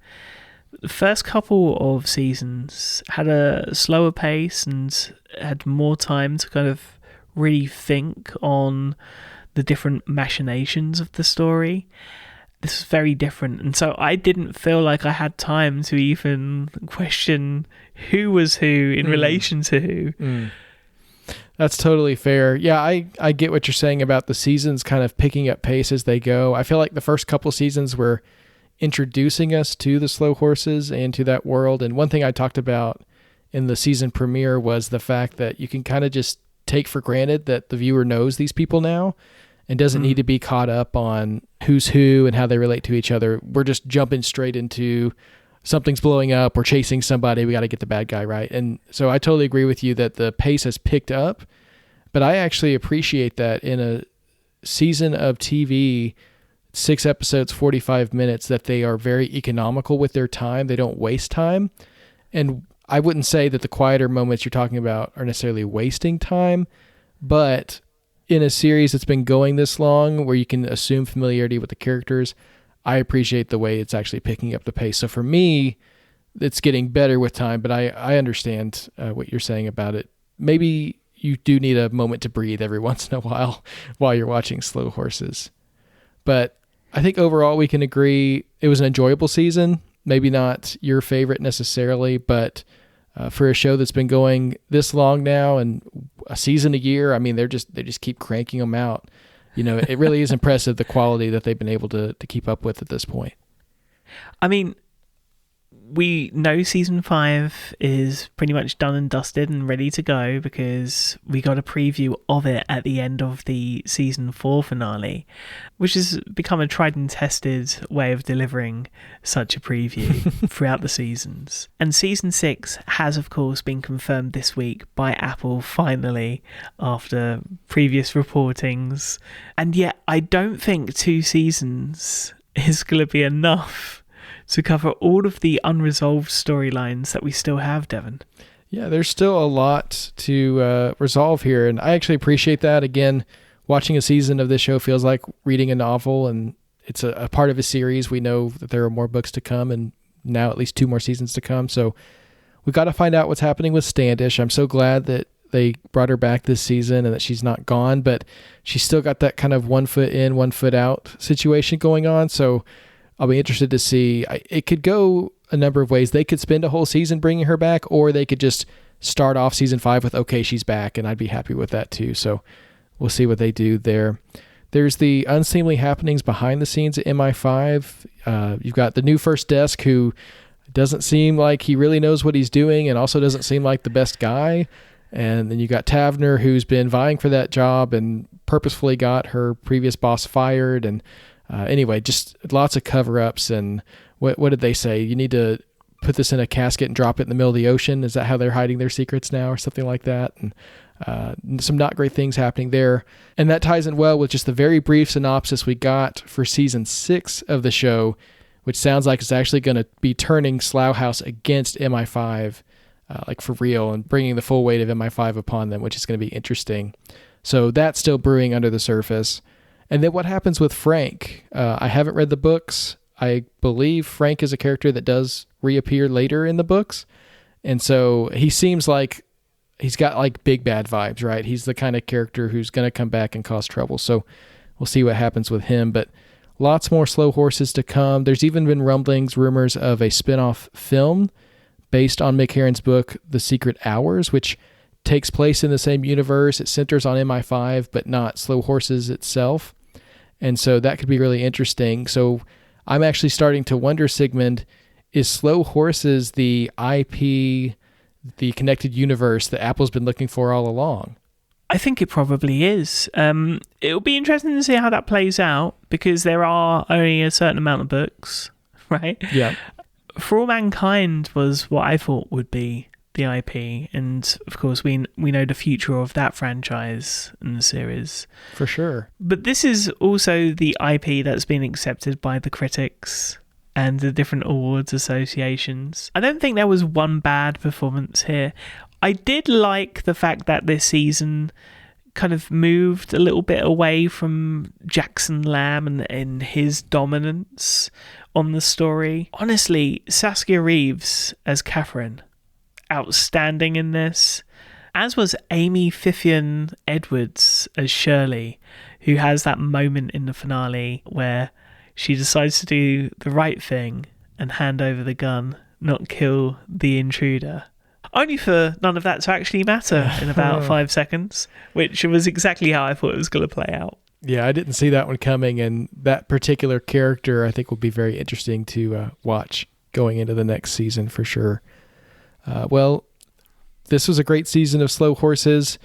The first couple of seasons had a slower pace and had more time to kind of really think on the different machinations of the story. This was very different, and so I didn't feel like I had time to even question who was who in relation to who. That's totally fair. Yeah, I get what you're saying about the seasons kind of picking up pace as they go. I feel like the first couple seasons were introducing us to the slow horses and to that world. And one thing I talked about in the season premiere was the fact that you can kind of just take for granted that the viewer knows these people now and doesn't need to be caught up on who's who and how they relate to each other. We're just jumping straight into something's blowing up, we're chasing somebody, we got to get the bad guy, right? And so I totally agree with you that the pace has picked up, but I actually appreciate that in a season of TV, 6 episodes, 45 minutes, that they are very economical with their time. They don't waste time. And I wouldn't say that the quieter moments you're talking about are necessarily wasting time, but in a series that's been going this long where you can assume familiarity with the characters, I appreciate the way it's actually picking up the pace. So for me, it's getting better with time, but I understand what you're saying about it. Maybe you do need a moment to breathe every once in a while you're watching Slow Horses. But I think overall we can agree it was an enjoyable season. Maybe not your favorite necessarily, but for a show that's been going this long now and a season a year, I mean, they just keep cranking them out. You know, it really is impressive the quality that they've been able to keep up with at this point. I mean, we know season 5 is pretty much done and dusted and ready to go because we got a preview of it at the end of the season 4 finale, which has become a tried and tested way of delivering such a preview throughout the seasons. And season 6 has, of course, been confirmed this week by Apple finally after previous reportings. And yet I don't think 2 seasons is going to be enough to cover all of the unresolved storylines that we still have, Devon. Yeah, there's still a lot to resolve here, and I actually appreciate that. Again, watching a season of this show feels like reading a novel, and it's a part of a series. We know that there are more books to come, and now at least 2 more seasons to come, so we got to find out what's happening with Standish. I'm so glad that they brought her back this season and that she's not gone, but she's still got that kind of 1 foot in, 1 foot out situation going on, so I'll be interested to see. It could go a number of ways. They could spend a whole season bringing her back, or they could just start off season 5 with, okay, she's back, and I'd be happy with that too. So we'll see what they do there. There's the unseemly happenings behind the scenes at MI5. You've got the new first desk who doesn't seem like he really knows what he's doing and also doesn't seem like the best guy. And then you got Tavner, who's been vying for that job and purposefully got her previous boss fired. And anyway, just lots of cover-ups. And what did they say? You need to put this in a casket and drop it in the middle of the ocean. Is that how they're hiding their secrets now, or something like that? And some not great things happening there. And that ties in well with just the very brief synopsis we got for season 6 of the show, which sounds like it's actually going to be turning Slough House against MI5, like for real, and bringing the full weight of MI5 upon them, which is going to be interesting. So that's still brewing under the surface. And then what happens with Frank? I haven't read the books. I believe Frank is a character that does reappear later in the books. And so he seems like he's got like big bad vibes, right? He's the kind of character who's going to come back and cause trouble. So we'll see what happens with him. But lots more Slow Horses to come. There's even been rumors of a spin-off film based on Mick Herron's book, The Secret Hours, which takes place in the same universe. It centers on MI5, but not Slow Horses itself. And so that could be really interesting. So I'm actually starting to wonder, Sigmund, is Slow Horses the IP, the connected universe that Apple's been looking for all along? I think it probably is. It'll be interesting to see how that plays out, because there are only a certain amount of books, right? Yeah. For All Mankind was what I thought would be the IP, and of course we know the future of that franchise and the series. For sure. But this is also the IP that's been accepted by the critics and the different awards associations. I don't think there was one bad performance here. I did like the fact that this season kind of moved a little bit away from Jackson Lamb and his dominance on the story. Honestly, Saskia Reeves as Catherine, outstanding in this, as was Amy Fiffian Edwards as Shirley, who has that moment in the finale where she decides to do the right thing and hand over the gun, not kill the intruder. Only for none of that to actually matter in about 5 seconds, which was exactly how I thought it was going to play out. Yeah, I didn't see that one coming, and that particular character I think will be very interesting to watch going into the next season for sure. Well, this was a great season of Slow Horses.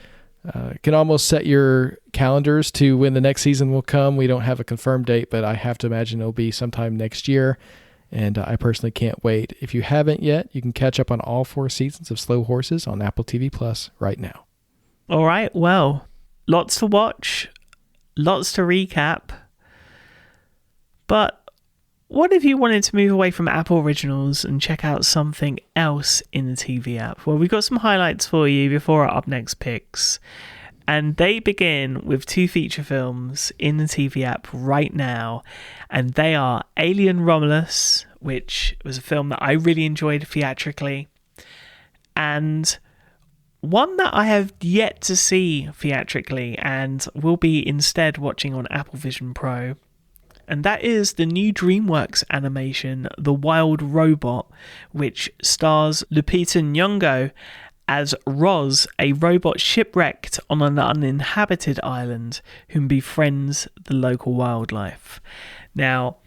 Can almost set your calendars to when the next season will come. We don't have a confirmed date, but I have to imagine it'll be sometime next year. And I personally can't wait. If you haven't yet, you can catch up on all 4 seasons of Slow Horses on Apple TV Plus right now. All right, well, lots to watch, lots to recap. But what if you wanted to move away from Apple Originals and check out something else in the TV app? Well, we've got some highlights for you before our up next picks. And they begin with 2 feature films in the TV app right now. And they are Alien Romulus, which was a film that I really enjoyed theatrically, and one that I have yet to see theatrically and will be instead watching on Apple Vision Pro. And that is the new DreamWorks animation, The Wild Robot, which stars Lupita Nyong'o as Roz, a robot shipwrecked on an uninhabited island whom befriends the local wildlife. Now,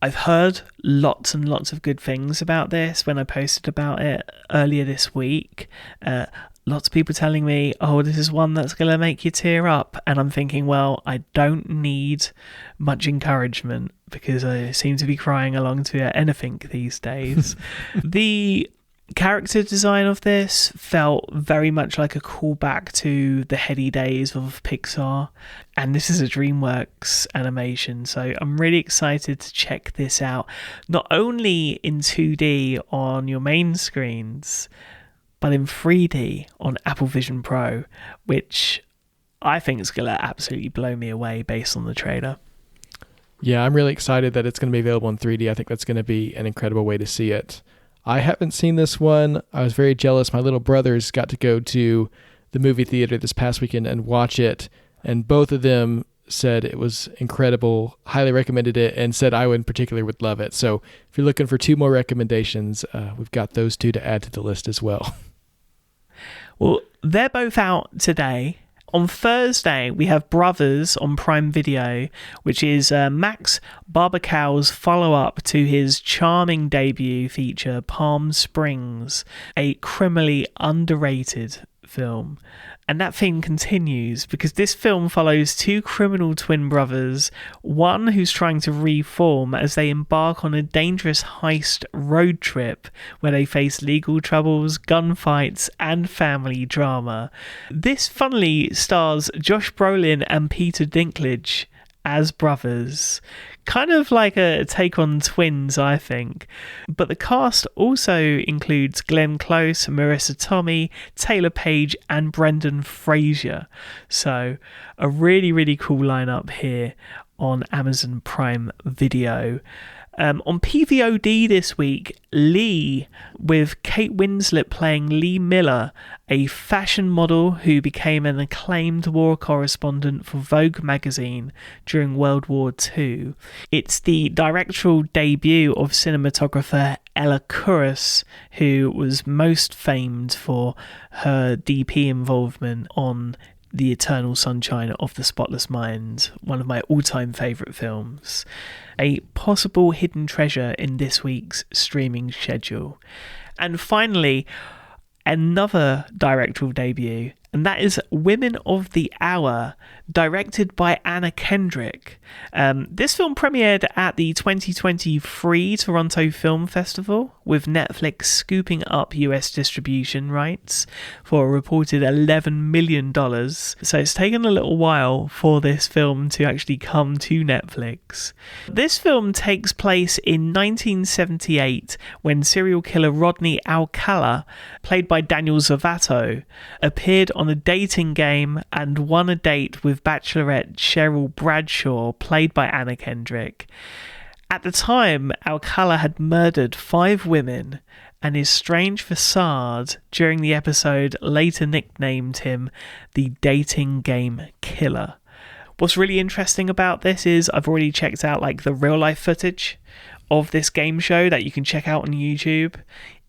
I've heard lots and lots of good things about this when I posted about it earlier this week. Lots of people telling me, oh, this is one that's going to make you tear up. And I'm thinking, well, I don't need much encouragement because I seem to be crying along to anything these days. The character design of this felt very much like a callback to the heady days of Pixar, and this is a DreamWorks animation, so I'm really excited to check this out, not only in 2D on your main screens, but in 3D on Apple Vision Pro, which I think is going to absolutely blow me away based on the trailer. Yeah, I'm really excited that it's going to be available in 3D. I think that's going to be an incredible way to see it. I haven't seen this one. I was very jealous. My little brothers got to go to the movie theater this past weekend and watch it, and both of them said it was incredible, highly recommended it, and said I in particular would love it. So if you're looking for 2 more recommendations, we've got those 2 to add to the list as well. Well, they're both out today. On Thursday, we have Brothers on Prime Video, which is Max Barbacal's follow-up to his charming debut feature, Palm Springs, a criminally underrated film. And that theme continues because this film follows 2 criminal twin brothers, one who's trying to reform as they embark on a dangerous heist road trip where they face legal troubles, gunfights, and family drama. This funnily stars Josh Brolin and Peter Dinklage as brothers. Kind of like a take on Twins, I think. But the cast also includes Glenn Close, Marissa Tomei, Taylor Page, and Brendan Fraser. So a really, really cool lineup here on Amazon Prime Video. On PVOD this week, Lee, with Kate Winslet playing Lee Miller, a fashion model who became an acclaimed war correspondent for Vogue magazine during World War II. It's the directorial debut of cinematographer Ella Kuras, who was most famed for her DP involvement on The Eternal Sunshine of the Spotless Mind, one of my all-time favourite films. A possible hidden treasure in this week's streaming schedule. And finally, another directorial debut, and that is Women of the Hour, directed by Anna Kendrick. This film premiered at the 2023 Toronto Film Festival, with Netflix scooping up US distribution rights for a reported $11 million. So it's taken a little while for this film to actually come to Netflix. This film takes place in 1978 when serial killer Rodney Alcala, played by Daniel Zavato, appeared on a dating game and won a date with bachelorette Cheryl Bradshaw, played by Anna Kendrick. At the time, Alcala had murdered 5 women, and his strange facade during the episode later nicknamed him the dating game killer. What's really interesting about this is I've already checked out like the real life footage of this game show that you can check out on YouTube.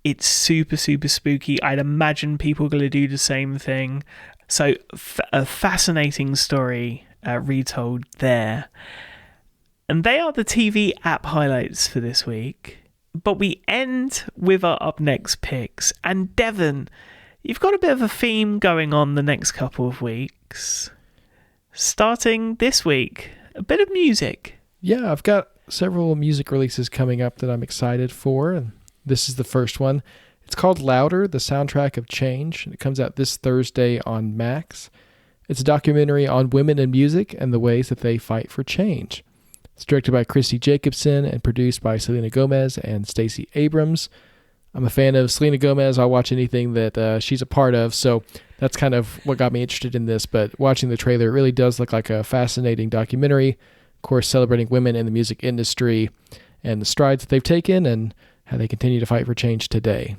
It's super, super spooky. I'd imagine people are going to do the same thing. So a fascinating story retold there. And they are the TV app highlights for this week. But we end with our up next picks. And Devon, you've got a bit of a theme going on the next couple of weeks. Starting this week, a bit of music. Yeah, I've got several music releases coming up that I'm excited for, and this is the first one. It's called Louder, the Soundtrack of Change, and it comes out this Thursday on Max. It's a documentary on women in music and the ways that they fight for change. It's directed by Christy Jacobson and produced by Selena Gomez and Stacey Abrams. I'm a fan of Selena Gomez. I'll watch anything that she's a part of, so that's kind of what got me interested in this. But watching the trailer, it really does look like a fascinating documentary, of course, celebrating women in the music industry and the strides that they've taken and how they continue to fight for change today.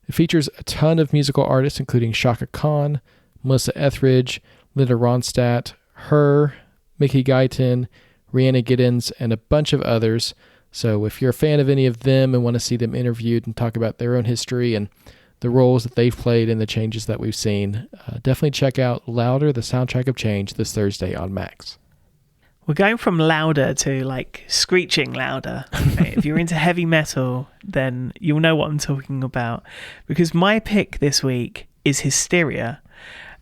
It features a ton of musical artists, including Shaka Khan, Melissa Etheridge, Linda Ronstadt, Her, Mickey Guyton, Rhiannon Giddens, and a bunch of others. So if you're a fan of any of them and want to see them interviewed and talk about their own history and the roles that they've played in the changes that we've seen, definitely check out Louder, the Soundtrack of Change, this Thursday on Max. We're going from louder to like screeching louder. Okay? If you're into heavy metal, then you'll know what I'm talking about. Because my pick this week is Hysteria.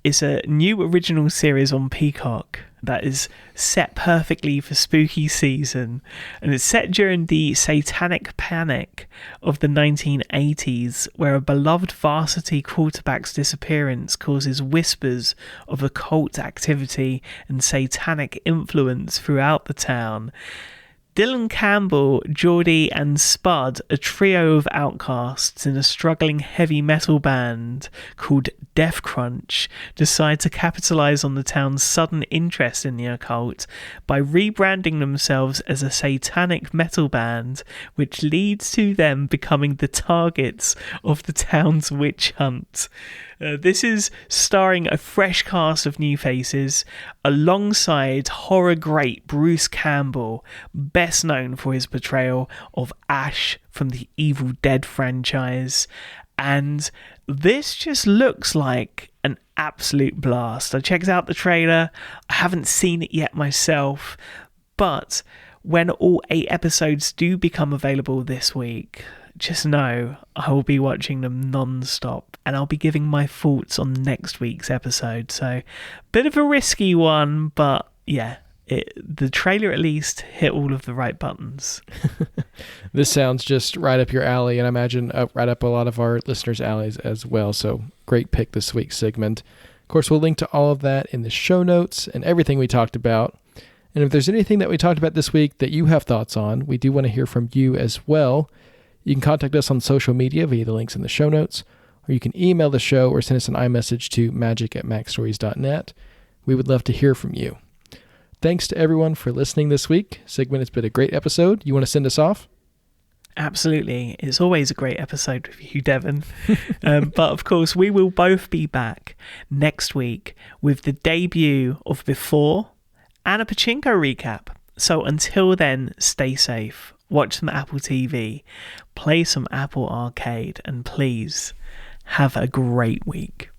It's a new original series on Peacock that is set perfectly for spooky season, and it's set during the satanic panic of the 1980s, where a beloved varsity quarterback's disappearance causes whispers of occult activity and satanic influence throughout the town. Dylan Campbell, Geordie and Spud, a trio of outcasts in a struggling heavy metal band called Death Crunch, decide to capitalise on the town's sudden interest in the occult by rebranding themselves as a satanic metal band, which leads to them becoming the targets of the town's witch hunt. This is starring a fresh cast of new faces, alongside horror great Bruce Campbell, best known for his portrayal of Ash from the Evil Dead franchise. And this just looks like an absolute blast. I checked out the trailer. I haven't seen it yet myself, but when all 8 episodes do become available this week, just know I will be watching them non-stop, and I'll be giving my thoughts on next week's episode. So, bit of a risky one, but yeah, the trailer at least hit all of the right buttons. This sounds just right up your alley, and I imagine right up a lot of our listeners' alleys as well. So, great pick this week, Sigmund. Of course, we'll link to all of that in the show notes and everything we talked about. And if there's anything that we talked about this week that you have thoughts on, we do want to hear from you as well. You can contact us on social media via the links in the show notes, or you can email the show or send us an iMessage to magic@maxstories.net. We would love to hear from you. Thanks to everyone for listening this week. Sigmund, it's been a great episode. You want to send us off? Absolutely. It's always a great episode with you, Devon. But of course, we will both be back next week with the debut of Before and a Pachinko recap. So until then, stay safe. Watch some Apple TV, play some Apple Arcade, and please have a great week.